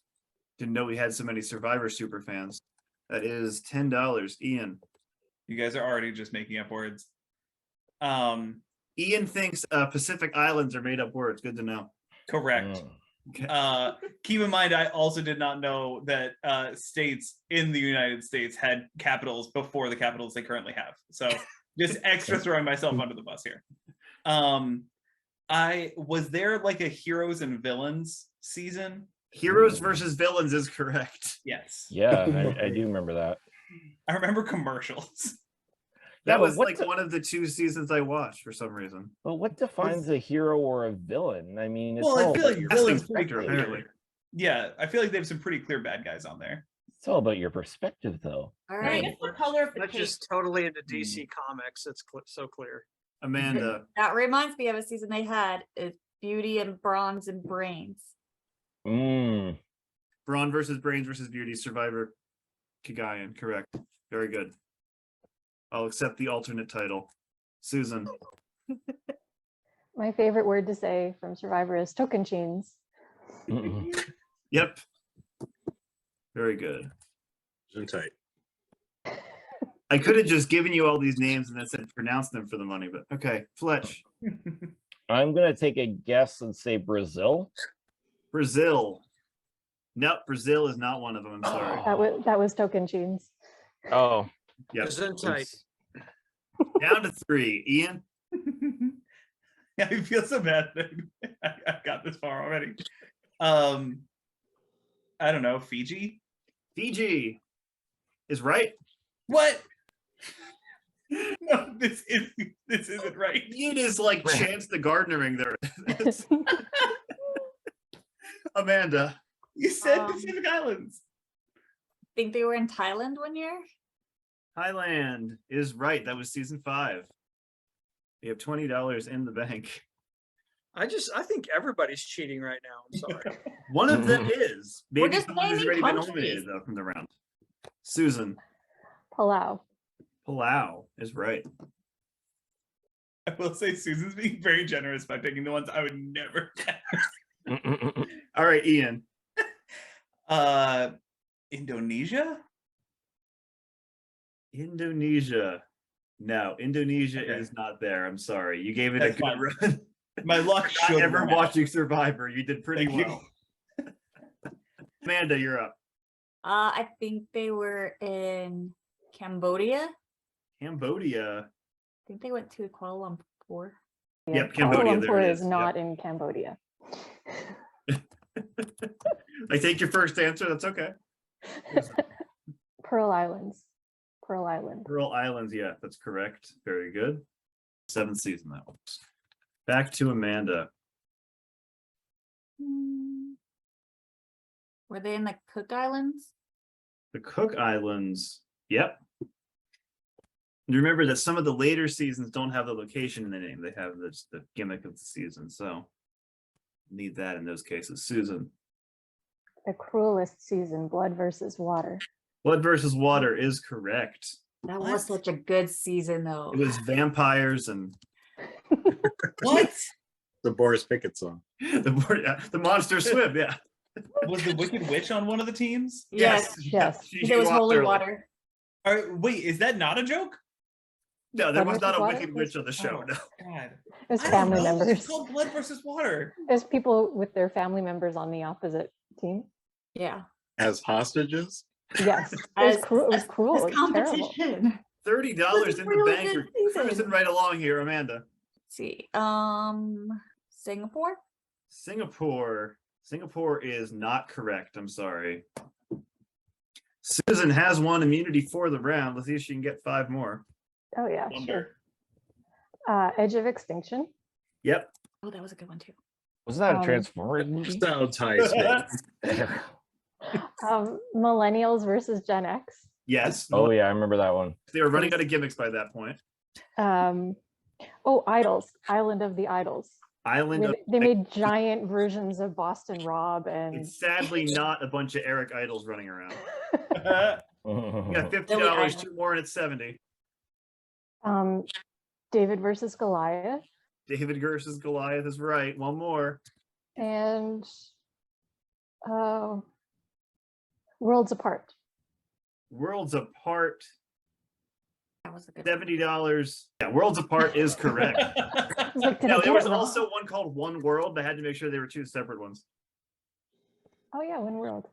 Didn't know we had so many Survivor super fans. That is $10. Ian. You guys are already just making up words. Ian thinks Pacific Islands are made up words. Good to know. Correct. Okay. Keep in mind, I also did not know that states in the United States had capitals before the capitals they currently have. So just extra throwing myself under the bus here. Was there like a heroes and villains season? Heroes versus villains is correct. Yes. Yeah, I do remember that. I remember commercials. That Yeah, but was what like the- one of the 2 seasons I watched for some reason. But what defines a hero or a villain? I mean, it's Well, I all, feel like Casting villains pretty Spectre, clear. apparently. Yeah, I feel like they have some pretty clear bad guys on there. it's all about your perspective, though. All I right. guess the color of the That's paint. just totally into DC Comics. It's so clear. Amanda. That reminds me of a season they had is Beauty and Bronze and Brains. Mm. Brawn versus Brains versus Beauty, Survivor, Kagayan. Correct. Very good. I'll accept the alternate title. Susan. My favorite word to say from Survivor is Tocantins. Mm-mm. Yep. Very good. Tight. I could have just given you all these names and then said pronounce them for the money, but okay. Fletch. I'm gonna take a guess and say Brazil. Brazil. Nope, Brazil is not one of them. I'm sorry. That was Tocantins. Oh, Yep. Gesundheit. it's- Down to 3. Ian. Yeah, I feel so bad that I got this far already. I don't know, Fiji? Fiji is right. What? No, this isn't right. It is like Chance the Gardenering there. Amanda. You said Um, Pacific Islands. Think they were in Thailand one year? Thailand is right. That was season 5. We have $20 in the bank. I think everybody's cheating right now. I'm sorry. One of them is. We're Maybe just someone has naming already been countries. eliminated though from the round. Susan. Palau. Palau is right. I will say Susan's being very generous by picking the ones I would never guess. All right, Ian. Indonesia? Indonesia No, Indonesia Okay. is not there. I'm sorry. You gave it That's a good fine. run. My luck Not should ever run out. watching Survivor. You did pretty Thank you. well. Amanda, you're up. I think they were in Cambodia. Cambodia. I think they went to Kuala Lumpur. Yep, Cambodia, Kuala there Lumpur it is is, not in Cambodia. I take your first answer. That's okay. Pearl Islands. Pearl Island. Pearl Islands. Yeah, that's correct. Very good. 7th season, that was. Back to Amanda. Were they in the Cook Islands? The Cook Islands. Yep. And remember that some of the later seasons don't have the location in the name. They have the gimmick of the season. So need that in those cases. Susan. The cruelest season, blood versus water. Blood versus water is correct. That What? was such a good season, though. It was vampires and What? The Boris Pickett song. the monster swim. Yeah. Was the Wicked Witch on one of the teams? Yes, yes. She There was walked holy early. water. Wait, is that not a joke? No, there Blood was not a versus water? wicked witch on the show. Oh, No. God. There's I don't family know. It's members. called Blood versus Water. There's people with their family members on the opposite team. Yeah. As hostages? Yes, it was, As- it was as- cruel. as It was terrible. competition. $30 in the really bank. good We're season. cruising right along here, Amanda. Let's see. Singapore? Singapore is not correct. I'm sorry. Susan has won immunity for the round. Let's see if she can get 5 more. Oh yeah, Wonder. sure. Edge of Extinction. Yep. Oh, that was a good one too. Wasn't that a Um, Transformers movie? Sounds high stakes. Millennials versus Gen X. Yes. Oh yeah, I remember that one. They were running out of gimmicks by that point. Idols. Island of the Idols. Island of They made giant versions of Boston Rob and It's sadly not a bunch of Eric Idols running around. You got $50, Island. 2 more, and it's 70. David versus Goliath. David versus Goliath is right. 1 more. And Worlds Apart. Worlds Apart, That was a good one. $70. Yeah, Worlds Apart is correct. I was like, did I No, get there it was wrong? also one called One World. I had to make sure they were 2 separate ones. Oh yeah, One World.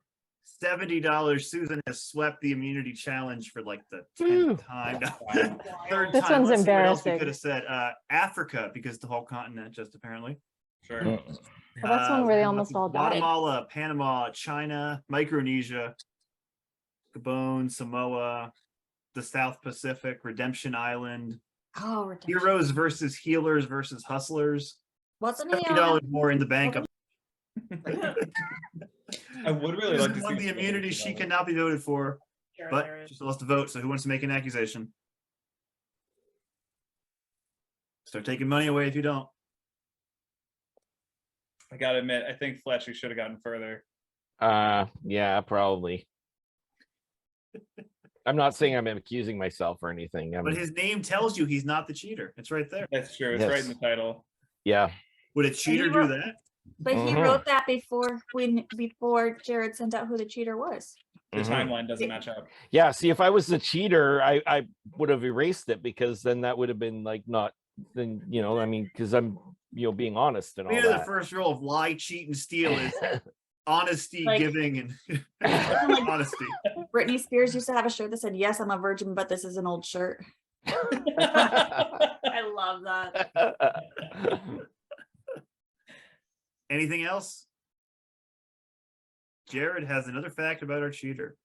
$70. Susan has swept the immunity challenge for like the 10th time. No, third This time. one's Let's see what else we embarrassing. could have said. Africa, because the whole continent just apparently. Sure. Well, that's one where they almost all died. Guatemala, Panama, China, Micronesia, Gabon, Samoa, the South Pacific, Redemption Island, Oh, Redemption. Heroes versus Healers versus Hustlers. Wasn't he $70 on? more in the bank. I would really like to Susan won see the immunity she cannot be voted for, but she still has to vote. So who wants to make an accusation? Start taking money away if you don't. I gotta admit, I think Fletch should have gotten further. Yeah, probably. I'm not saying I'm accusing myself or anything. But his name tells you he's not the cheater. It's right there. That's true. It's right in the title. Yeah. Would a cheater do that? But he Mhm. wrote that before Jared sent out who the cheater was. The Mhm. timeline doesn't match up. Yeah, see, if I was the cheater, I would have erased it because then that would have been like not, then, you know, I mean, because I'm, being honest and all You know, the that. first rule of lie, cheat, and steal is honesty, Like- giving, and Like- honesty. Britney Spears used to have a shirt that said, "Yes, I'm a virgin, but this is an old shirt." I love that. Anything else? Jared has another fact about our cheater.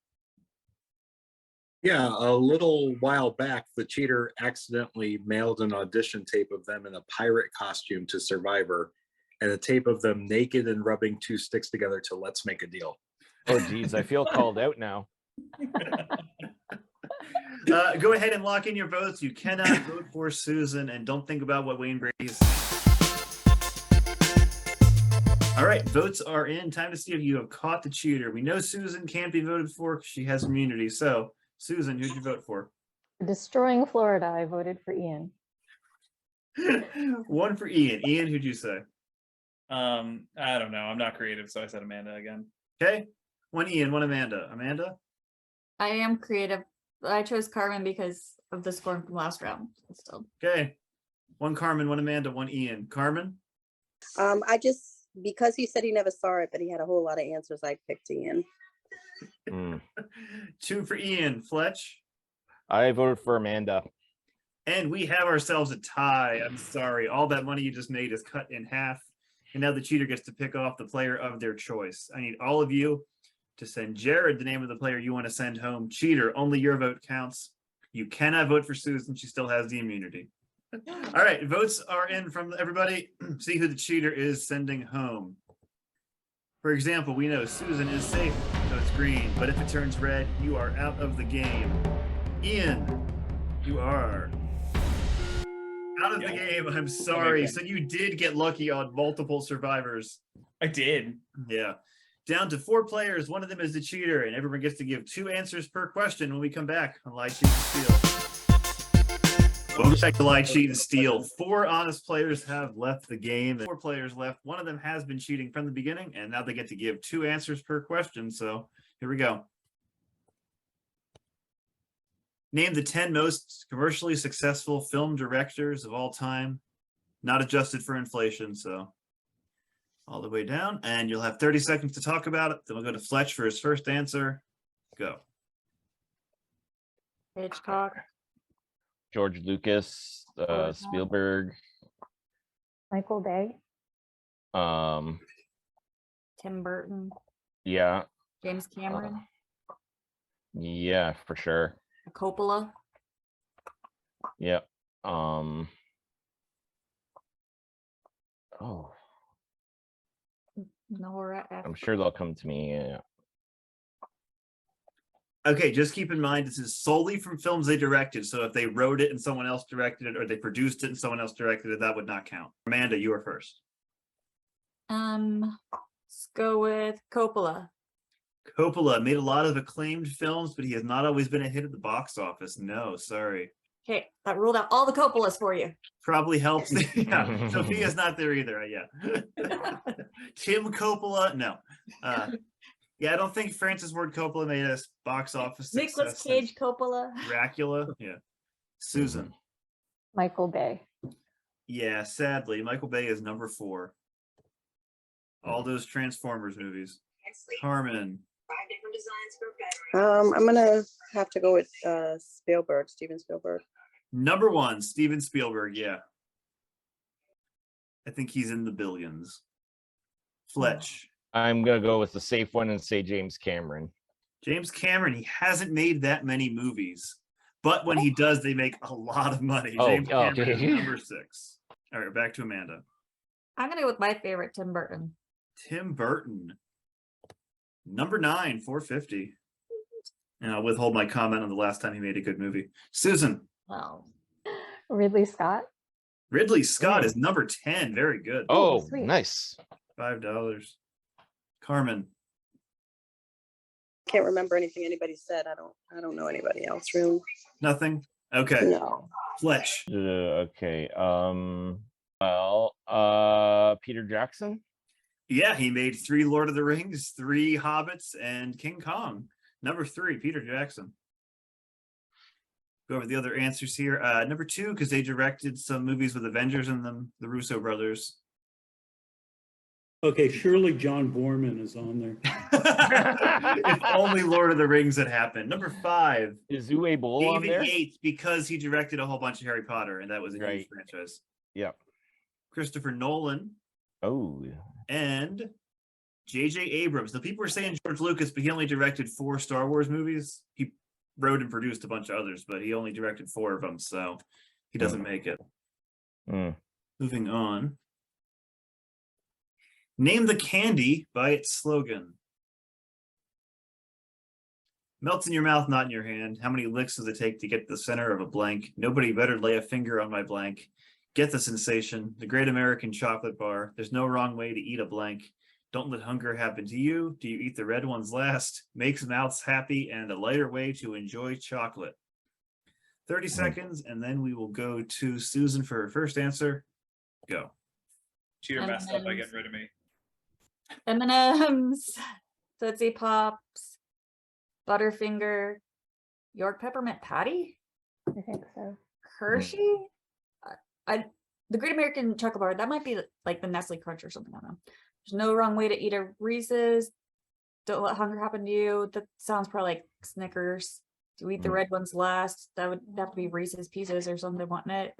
Yeah, a little while back, the cheater accidentally mailed an audition tape of them in a pirate costume to Survivor, and a tape of them naked and rubbing 2 sticks together to Let's Make a Deal. Oh, geez, I feel called out now. Go ahead and lock in your votes. You cannot vote for Susan, and don't think about what Wayne Brady is. All right, votes are in. Time to see if you have caught the cheater. We know Susan can't be voted for because she has immunity. So, Susan, who'd you vote for? Destroying Florida. I voted for Ian. 1 for Ian. Ian, who'd you say? I don't know. I'm not creative, so I said Amanda again. Okay. 1 Ian, 1 Amanda. Amanda? I am creative. I chose Karmin because of the score from last round. Still. Okay. One Karmin, one Amanda, one Ian. Karmin? Because he said he never saw it, but he had a whole lot of answers, I picked Ian. Mm. 2 for Ian. Fletch? I voted for Amanda. And we have ourselves a tie. I'm sorry. All that money you just made is cut in half. And now the cheater gets to pick off the player of their choice. I need all of you to send Jared the name of the player you want to send home. Cheater, only your vote counts. You cannot vote for Susan. She still has the immunity. All right, votes are in from everybody. See who the cheater is sending home. For example, we know Susan is safe, so it's green. But if it turns red, you are out of the game. Ian, you are out of the game. I'm sorry. So you did get lucky on multiple survivors. I did. Yeah. Down to 4 players. One of them is the cheater, and everyone gets to give 2 answers per question when we come back on Lie, Cheat, and Steal. Welcome back to Lie, Cheat, and Steal. 4 honest players have left the game. 4 players left. One of them has been cheating from the beginning, and now they get to give 2 answers per question. So here we go. Name the 10 most commercially successful film directors of all time, not adjusted for inflation. So all the way down, and you'll have 30 seconds to talk about it. Then we'll go to Fletch for his first answer. Go. Hitchcock. George Lucas, Spielberg, Michael Bay. Tim Burton. Yeah, James Cameron. yeah, for sure. Coppola. Yeah. Oh, Nora. I'm sure they'll come to me. Yeah. Okay, just keep in mind this is solely from films they directed. So if they wrote it and someone else directed it, or they produced it and someone else directed it, that would not count. Amanda, you are first. Let's go with Coppola. Coppola made a lot of acclaimed films, but he has not always been a hit at the box office. No, sorry. Okay, that ruled out all the Coppolas for you. Probably helps. Yeah, Sophia's not there either. Yeah. Tim Coppola, no. Yeah, I don't think Francis Ford Coppola made a box office Nicolas success Cage since Coppola. Dracula. Yeah. Susan. Michael Bay. Yeah, sadly, Michael Bay is number 4. All those Transformers movies. Karmin. I'm gonna have to go with Spielberg, Steven Spielberg. Number 1, Steven Spielberg. Yeah. I think he's in the billions. Fletch. I'm gonna go with the safe one and say James Cameron. James Cameron, he hasn't made that many movies, but when he does, they make a lot of money. Oh, James Cameron okay. is number 6. All right, back to Amanda. I'm gonna go with my favorite, Tim Burton. Tim Burton. Number 9, 450. And I'll withhold my comment on the last time he made a good movie. Susan. Wow. Ridley Scott. Ridley Scott is number 10. Very good. Oh, sweet. nice. $5. Karmin. Can't remember anything anybody said. I don't know anybody else really. Nothing? Okay. No. Fletch. Okay. Peter Jackson. Yeah, he made 3 Lord of the Rings, 3 Hobbits, and King Kong. Number 3, Peter Jackson. Go over the other answers here. Number 2, because they directed some movies with Avengers in them, the Russo brothers. Okay, surely John Borman is on there. If only Lord of the Rings had happened. Number 5, Is Uwe Boll on David there? Yates, because he directed a whole bunch of Harry Potter, and that was a huge Right. franchise. Yep. Christopher Nolan Oh, and J.J. Abrams. Now, people were saying George Lucas, but he only directed 4 Star Wars movies. He wrote and produced a bunch of others, but he only directed 4 of them, so he doesn't make it. Mm. Moving on. Name the candy by its slogan. Melts in your mouth, not in your hand. How many licks does it take to get to the center of a blank? Nobody better lay a finger on my blank. Get the sensation. The great American chocolate bar. There's no wrong way to eat a blank. Don't let hunger happen to you. Do you eat the red ones last? Makes mouths happy and a lighter way to enjoy chocolate. 30 seconds, and then we will go to Susan for her first answer. Go. Cheater messed up by getting rid of me. M&M's, Tootsie Pops, Butterfinger, York peppermint patty, I think so. Hershey. I the Great American Chocolate Bar. That might be like the Nestle Crunch or something. I don't know. There's no wrong way to eat a Reese's. Don't let hunger happen to you. That sounds probably like Snickers. Do eat the red ones last. That would have to be Reese's Pieces or something, wouldn't it?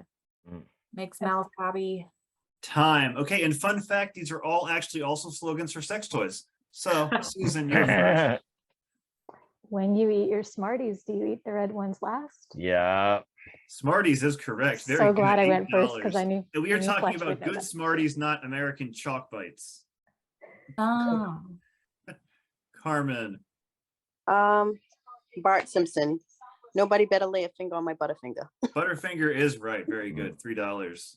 Makes mouth happy. Time. Okay, and fun fact, these are all actually also slogans for sex toys. So, Susan, you're first. When you eat your Smarties, do you eat the red ones last? Yeah. Smarties is correct. Very So glad good. I went first $8. because I knew. And we I are knew talking Fletch about would know good that. Smarties, not American chalk bites. Oh, Carmen. Bart Simpson. Nobody better lay a finger on my Butterfinger. Butterfinger is right. Very good. $3.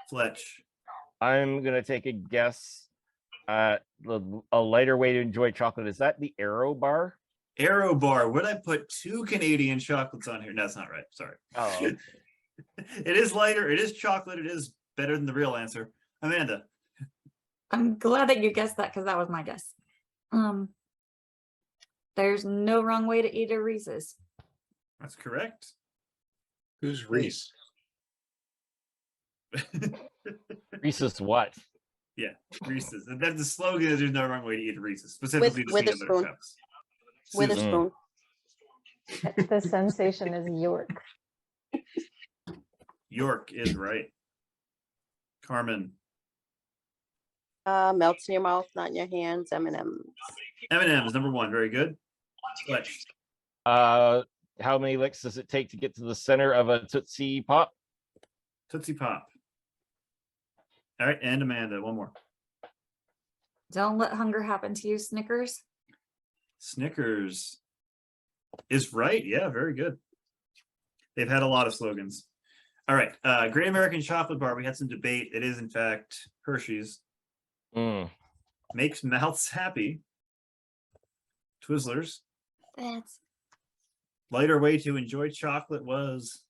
Fletch. I'm gonna take a guess at a lighter way to enjoy chocolate. Is that the Arrow bar? Arrow Bar. Would I put 2 Canadian chocolates on here? No, that's not right. Sorry. Oh, It is lighter. It is chocolate. It is better than the real answer. Amanda. I'm glad that you guessed that because that was my guess. There's no wrong way to eat a Reese's. That's correct. Who's Reese? Reese's what? Yeah, Reese's. That's the slogan. Is there's no wrong way to eat a Reese's, specifically the peanut butter Witherspoon. cups. With a Susan. spoon. The sensation is York. York is right. Carmen. Melts in your mouth, not in your hands. M&M's. M&M's number 1. Very good. Fletch. How many licks does it take to get to the center of a Tootsie Pop? Tootsie Pop. All right, and Amanda. One more. Don't let hunger happen to you, Snickers. Snickers is right. Yeah, very good. They've had a lot of slogans. All right. Great American Chocolate Bar. We had some debate. It is, in fact, Hershey's. Makes mouths happy. Twizzlers. That's Lighter way to enjoy chocolate was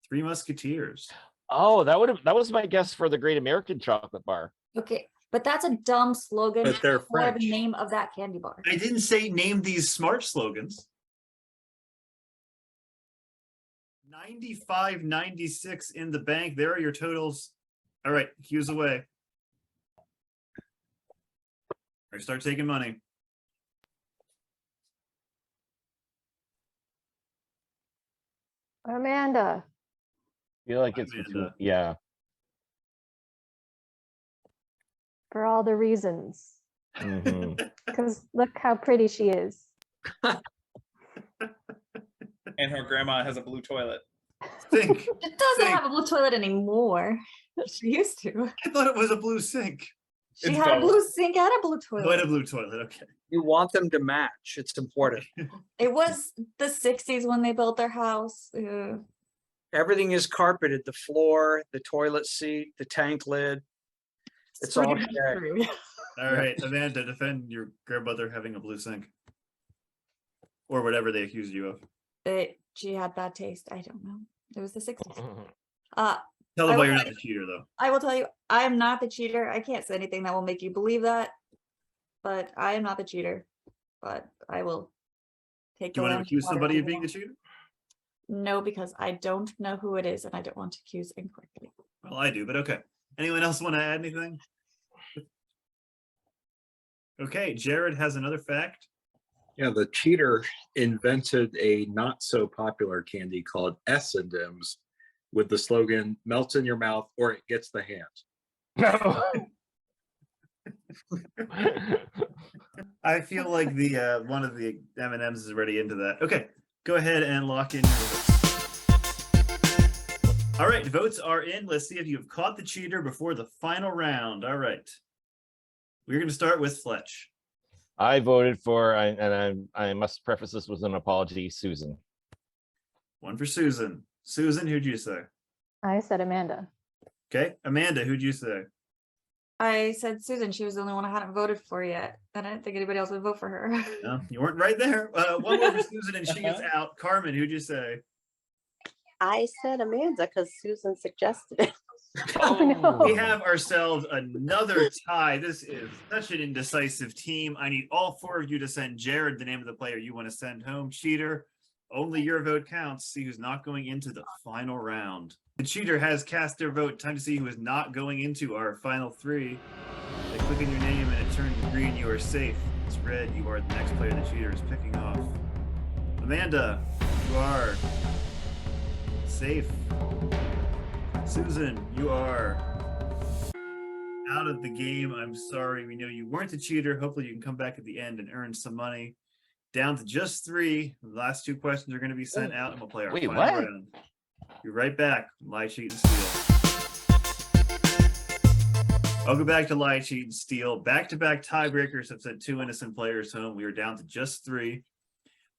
Three Musketeers. Oh, that was my guess for the Great American Chocolate Bar. okay, but that's a dumb slogan But they're for French. the name of that candy bar. I didn't say name these smart slogans. 95.96 in the bank. There are your totals. All right, cues away. All right, start taking money. Amanda. I feel like it's Amanda. between, yeah. For all the reasons. Mhm. Because look how pretty she is. And her grandma has a blue toilet. Sink. It doesn't Sink. have a blue toilet anymore. She used to. I thought it was a blue sink. She It's had a both. blue sink and a blue Oh, and a toilet. blue toilet. Okay. You want them to match. It's important. It was the 60s when they built their house. Ugh. Everything is carpeted, the floor, the toilet seat, the tank lid. It's all pretty much shag. true. All right, Amanda, defend your grandmother having a blue sink. Or whatever they accused you of. She had bad taste. I don't know. It was the 60s. Tell I them why will you're tell not the cheater, though. I will tell you, I am not the cheater. I can't say anything that will make you believe that, but I am not the cheater. But I will take. Do you want to land accuse water somebody of if you being the want. cheater? No, because I don't know who it is, and I don't want to accuse incorrectly. Well, I do, but okay. Anyone else want to add anything? Okay, Jared has another fact. Yeah, the cheater invented a not so popular candy called S&M's with the slogan "melts in your mouth or it gets the hand." I feel like the one of the M&Ms is already into that. Okay, go ahead and lock in your votes. All right, votes are in. Let's see if you've caught the cheater before the final round. All right. We're going to start with Fletch. I voted for, and I must preface this with an apology, Susan. One for Susan. Susan, who'd you say? I said Amanda. Okay, Amanda, who'd you say? I said Susan. She was the only one I hadn't voted for yet, and I didn't think anybody else would vote for her. No, you weren't right there. One more for Susan, and she gets out. Carmen, who'd you say? I said Amanda because Susan suggested it. Oh, no. We have ourselves another tie. This is such an indecisive team. I need all 4 of you to send Jared the name of the player you want to send home. Cheater, only your vote counts. See who's not going into the final round. The cheater has cast their vote. Time to see who is not going into our final 3. They click on your name and it turns green. You are safe. It's red. You are the next player the cheater is picking off. Amanda, you are safe. Susan, you are out of the game. I'm sorry. We know you weren't a cheater. Hopefully you can come back at the end and earn some money. Down to just 3. The last 2 questions are going to be sent out and we'll play our Wait, final what? round. Be right back. Lie, cheat, and steal. Welcome back to Lie, Cheat, and Steal. Back-to-back tiebreakers have sent 2 innocent players home. We are down to just 3.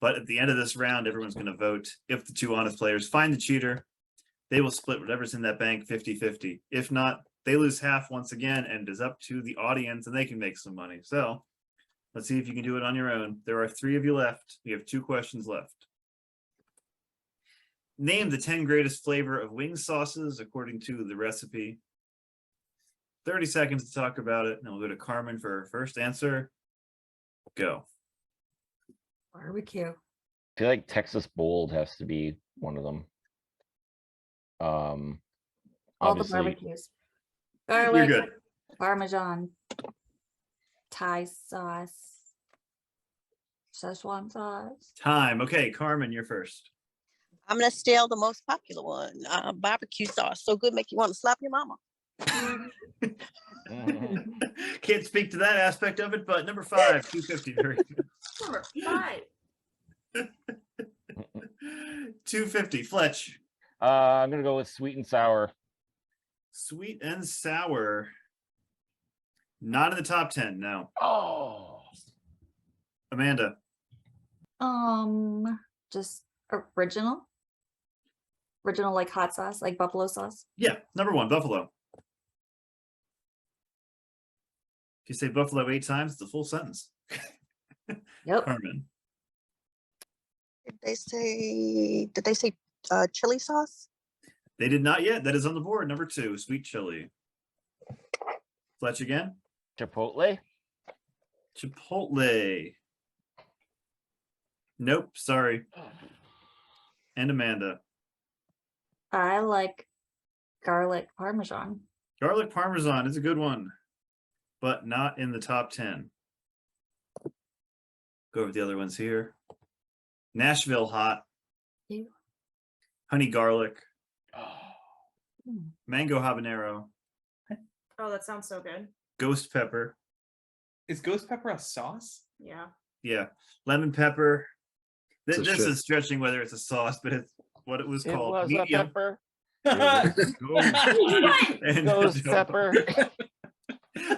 But at the end of this round, everyone's going to vote. If the 2 honest players find the cheater, they will split whatever's in that bank 50-50. If not, they lose half once again, and it is up to the audience, and they can make some money. So let's see if you can do it on your own. There are 3 of you left. We have 2 questions left. Name the 10 greatest flavor of wing sauces according to the recipe. 30 seconds to talk about it, and we'll go to Karmin for her first answer. Go. Barbecue. I feel like Texas Bold has to be one of them. All the Obviously, barbecues. You're Garlic, good. Parmesan, Thai sauce, Szechuan sauce. Time. Okay, Karmin, you're first. I'm gonna steal the most popular one. Barbecue sauce, so good make you want to slap your mama. Can't speak to that aspect of it, but number 5, 250. Very good. Number 5. 250. Fletch. I'm gonna go with sweet and sour. Sweet and sour. Not in the top 10, no. Oh, Amanda. Just original like hot sauce, like buffalo sauce. Yeah, number 1, buffalo. If you say buffalo 8 times, it's a full sentence. Yep. Karmin. Did they say chili sauce? They did not yet. That is on the board. Number 2, sweet chili. Fletch again. Chipotle. Chipotle. Nope, sorry. And Amanda. I like garlic Parmesan. Garlic Parmesan is a good one, but not in the top 10. Go over the other ones here. Nashville hot. Ew. Honey garlic. Mm. Mango habanero. Oh, that sounds so good. Ghost pepper. Is ghost pepper a sauce? Yeah. Yeah. Lemon pepper. It's a This shit. is stretching whether it's a sauce, but it's what it was It called. was a Medium. pepper. And Ghost pepper.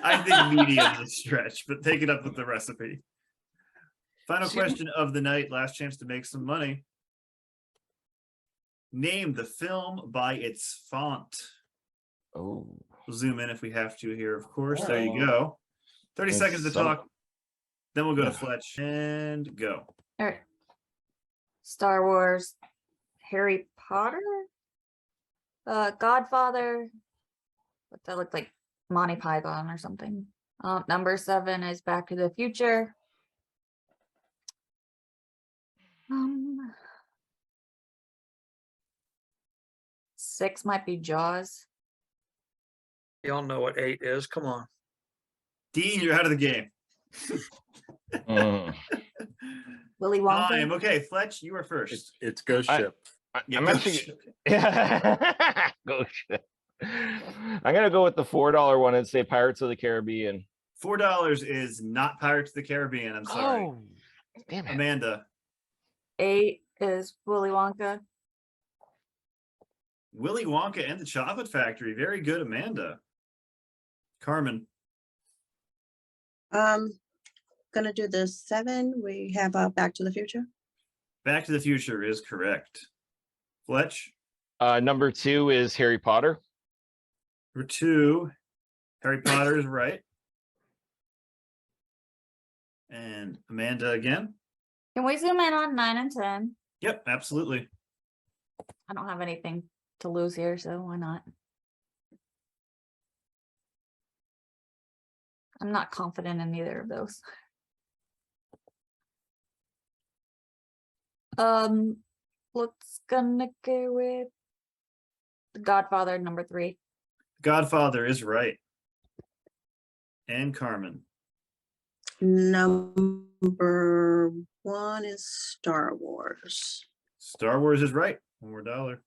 I think medium is a stretch, but take it up with the recipe. Final question of the night. Last chance to make some money. Name the film by its font. Oh, We'll zoom in if we have to here, of course. There you go. 30 It's seconds to some- talk. Then we'll go to Fletch and go. All right. Star Wars, Harry Potter, Godfather. What that looked like Monty Python or something. Number 7 is Back to the Future. 6 might be Jaws. Y'all know what 8 is. Come on. Dean, you're out of the game. Mm. Willy Wonka. Time. Okay, Fletch, you are first. It's Ghost I- Ship. Yeah, I'm go. actually go shit. I'm gonna go with the $4 one and say Pirates of the Caribbean. $4 is not Pirates of the Caribbean. I'm sorry. Oh, damn it. Amanda. 8 is Willy Wonka. Willy Wonka and the Chocolate Factory. Very good, Amanda. Karmin. Gonna do the 7. We have Back to the Future. Back to the Future is correct. Fletch. Number 2 is Harry Potter. Number 2, Harry Potter is right. And Amanda again. Can we zoom in on 9 and 10? Yep, absolutely. I don't have anything to lose here, so why not? I'm not confident in either of those. Let's gonna go with The Godfather number 3. Godfather is right. And Karmin. Number 1 is Star Wars. Star Wars is right. One more dollar.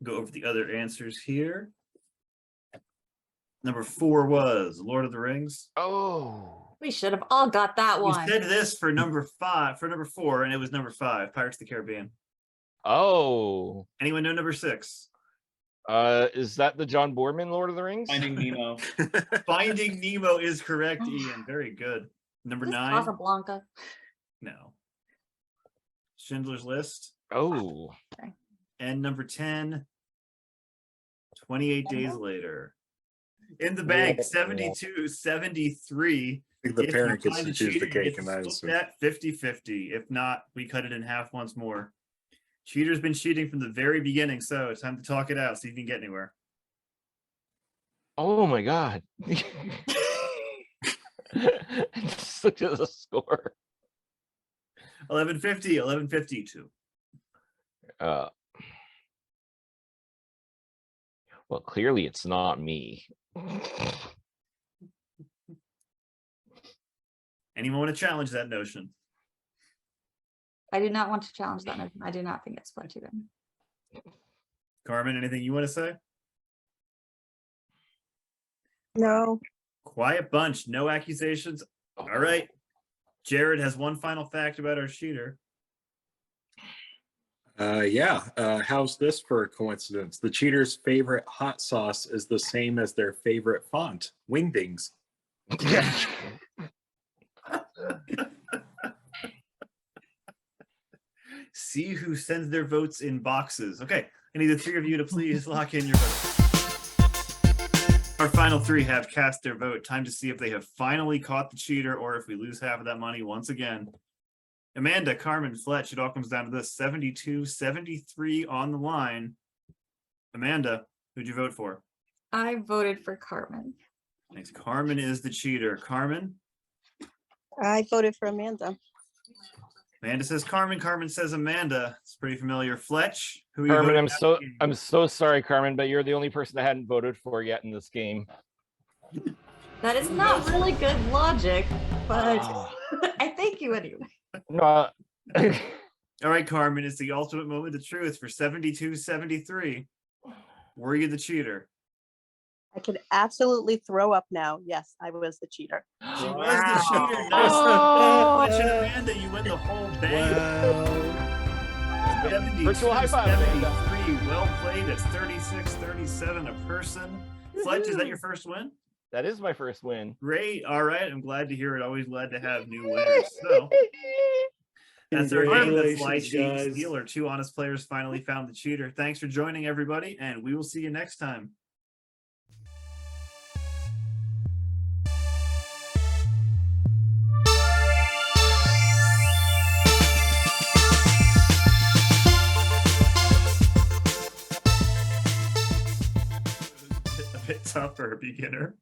Go over the other answers here. Number 4 was Lord of the Rings. Oh. We should have all got that You one. said this for number 4, and it was number 5, Pirates of the Caribbean. Oh. Anyone know number 6? Is that the John Boorman Lord of the Rings? Finding Nemo. Finding Nemo is correct, Ian. Very good. Number Is this 9. Casablanca. No. Schindler's List. Oh. And number 10, 28 Days Django? Later. In the bank, 72-73. I think the If you parent gets find to the choose the cheater, you cake get and to I split assume. that 50-50. If not, we cut it in half once more. Cheater's been cheating from the very beginning, so it's time to talk it out, see if you can get anywhere. Oh my god. Just look at the score. 1150, 1152. Well, clearly it's not me. Anyone want to challenge that notion? I do not want to challenge that notion. I do not think it's Fletch even. Karmin, anything you want to say? No. Quiet bunch, no accusations. All right. Jared has one final fact about our cheater. How's this for a coincidence? The cheater's favorite hot sauce is the same as their favorite font, Wingdings. See who sends their votes in boxes. Okay, I need the 3 of you to please lock in your votes. Our final 3 have cast their vote. Time to see if they have finally caught the cheater or if we lose half of that money once again. Amanda, Karmin, Fletch, it all comes down to this. 72-73 on the line. Amanda, who'd you vote for? I voted for Karmin. Thanks. Karmin is the cheater. Karmin? I voted for Amanda. Amanda says Karmin. Karmin says Amanda. It's pretty familiar. Fletch, who are you Carmen, voting I'm for? so sorry, Carmen, but you're the only person I hadn't voted for yet in this game. That is not really good logic, but Ah. I thank you anyway. No. All right, Karmin, it's the ultimate moment of truth for 72-73. Were you the cheater? I could absolutely throw up now. Yes, I was the cheater. She was the cheater. Nice. Oh. Fletch and Amanda, you win the whole bang. Wow. 72, Virtual high five, Amanda. 73. Well played. It's 36-37 a person. Fletch, is that your first win? That is my first win. Great. All right. I'm glad to hear it. Always glad to have new winners. So that's our game. That's Fly Congratulations, Shake guys. Steel. Our 2 honest players finally found the cheater. Thanks for joining, everybody, and we will see you next time. A bit tough for a beginner.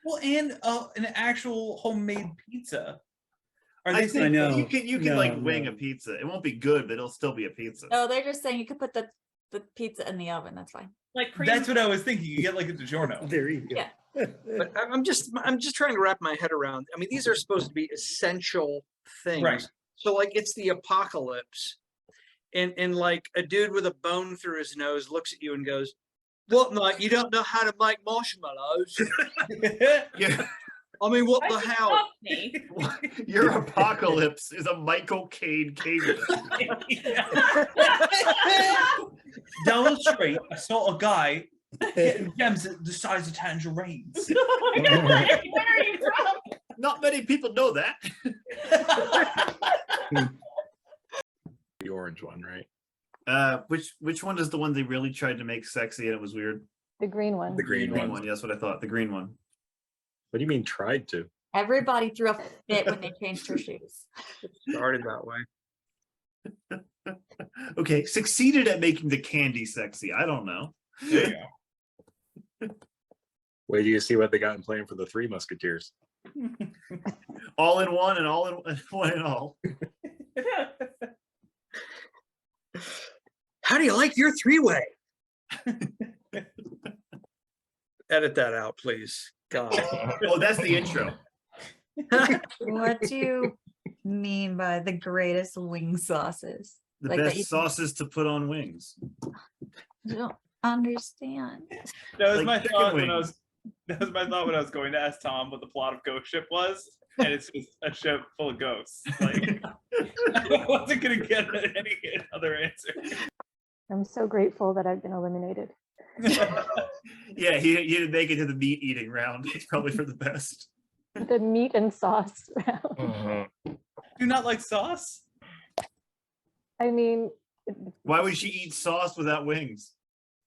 Well, and an actual homemade pizza. Are I they think saying know. you can No, like wing no. a pizza. It won't be good, but it'll still be a pizza. No, they're just saying you could put the pizza in the oven. That's fine. Like that's what I was thinking? You get like a DiGiorno. There you go. Yeah. But I'm just trying to wrap my head around. I mean, these are supposed to be essential things. Right. So like it's the apocalypse. And like a dude with a bone through his nose looks at you and goes, "What, mate? You don't know how to make marshmallows?" Yeah. I mean, what Why'd the you hell? stop me? Your apocalypse is a Michael Caine cave. Down the street, I saw a guy getting gems the size of tangerines. Where are you from? Not many people know that. The orange one, right? Which one is the one they really tried to make sexy and it was weird? The green one. The green one. Yeah, that's what I thought. The green one. What do you mean tried to? Everybody threw a fit when they changed her shoes. Started that way. Okay, succeeded at making the candy sexy. I don't know. There you go. Wait do you see what they got in plan for the Three Musketeers? All in one and all in one and all. How do you like your three-way? Edit that out, please. God. Oh, that's the intro. What do you mean by the greatest wing sauces? The Like that best you- sauces to put on wings. I don't understand. That was Like my chicken thought when I wings. was. That was my thought when I was going to ask Tom what the plot of Ghost Ship was, and it's just a ship full of ghosts. Like I wasn't gonna get any other answer. I'm so grateful that I've been eliminated. Yeah, he didn't make it to the meat eating round. It's probably for the best. The meat and sauce round. Mhm. Do you not like sauce? I mean, Why would she eat sauce without wings?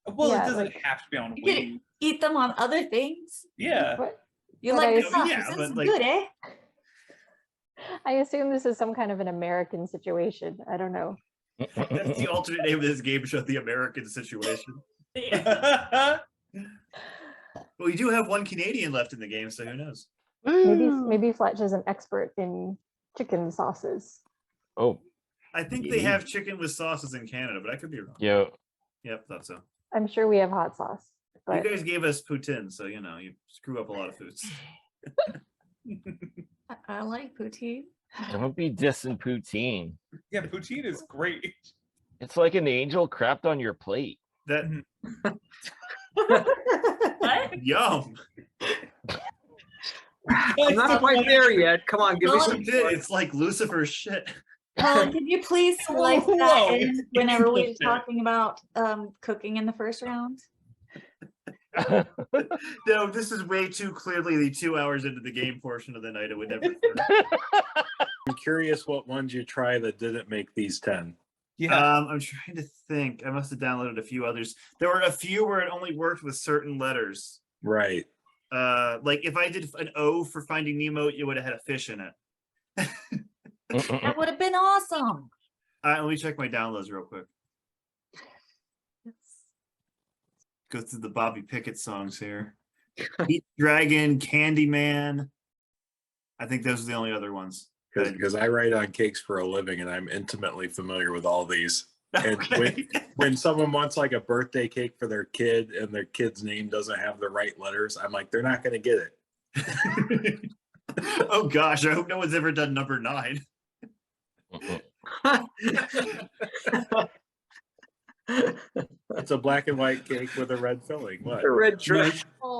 Well, Yeah, it doesn't like- have to be on You can wings. eat them on other things. Yeah. but You But like I- the sauce. Yeah, This but is like- good, eh? I assume this is some kind of an American situation. I don't know. That's the alternate name of this game show, The American Situation. Yeah. But we do have one Canadian left in the game, so who knows? Maybe Fletch is an expert in chicken sauces. Oh, I think they have chicken with sauces in Canada, but I could be wrong. yeah. Yep, thought so. I'm sure we have hot sauce, but You guys gave us poutine, so you know you screw up a lot of foods. I like poutine. Don't be dissing poutine. Yeah, poutine is great. It's like an angel crapped on your plate. That What? yum. I'm not quite there yet. Come on, give me Well, some. It's like Lucifer's shit. Colin, can you please slice Whoa, that whoa, in whenever we're interesting. talking about cooking in the first round? No, this is way too clearly the 2 hours into the game portion of the night. It would never. I'm curious what ones you try that didn't make these 10. Yeah. I'm trying to think. I must have downloaded a few others. There were a few where it only worked with certain letters. Right. Like if I did an O for Finding Nemo, it would have had a fish in it. That would have been awesome. Let me check my downloads real quick. Go through the Bobby Pickett songs here. Heat Dragon, Candyman. I think those are the only other ones. Because I write on cakes for a living and I'm intimately familiar with all these. And when someone wants like a birthday cake for their kid and their kid's name doesn't have the right letters, I'm like, they're not going to get it. Oh gosh, I hope no one's ever done number 9. It's a black and white cake with a red filling. What? The red trash. Oh,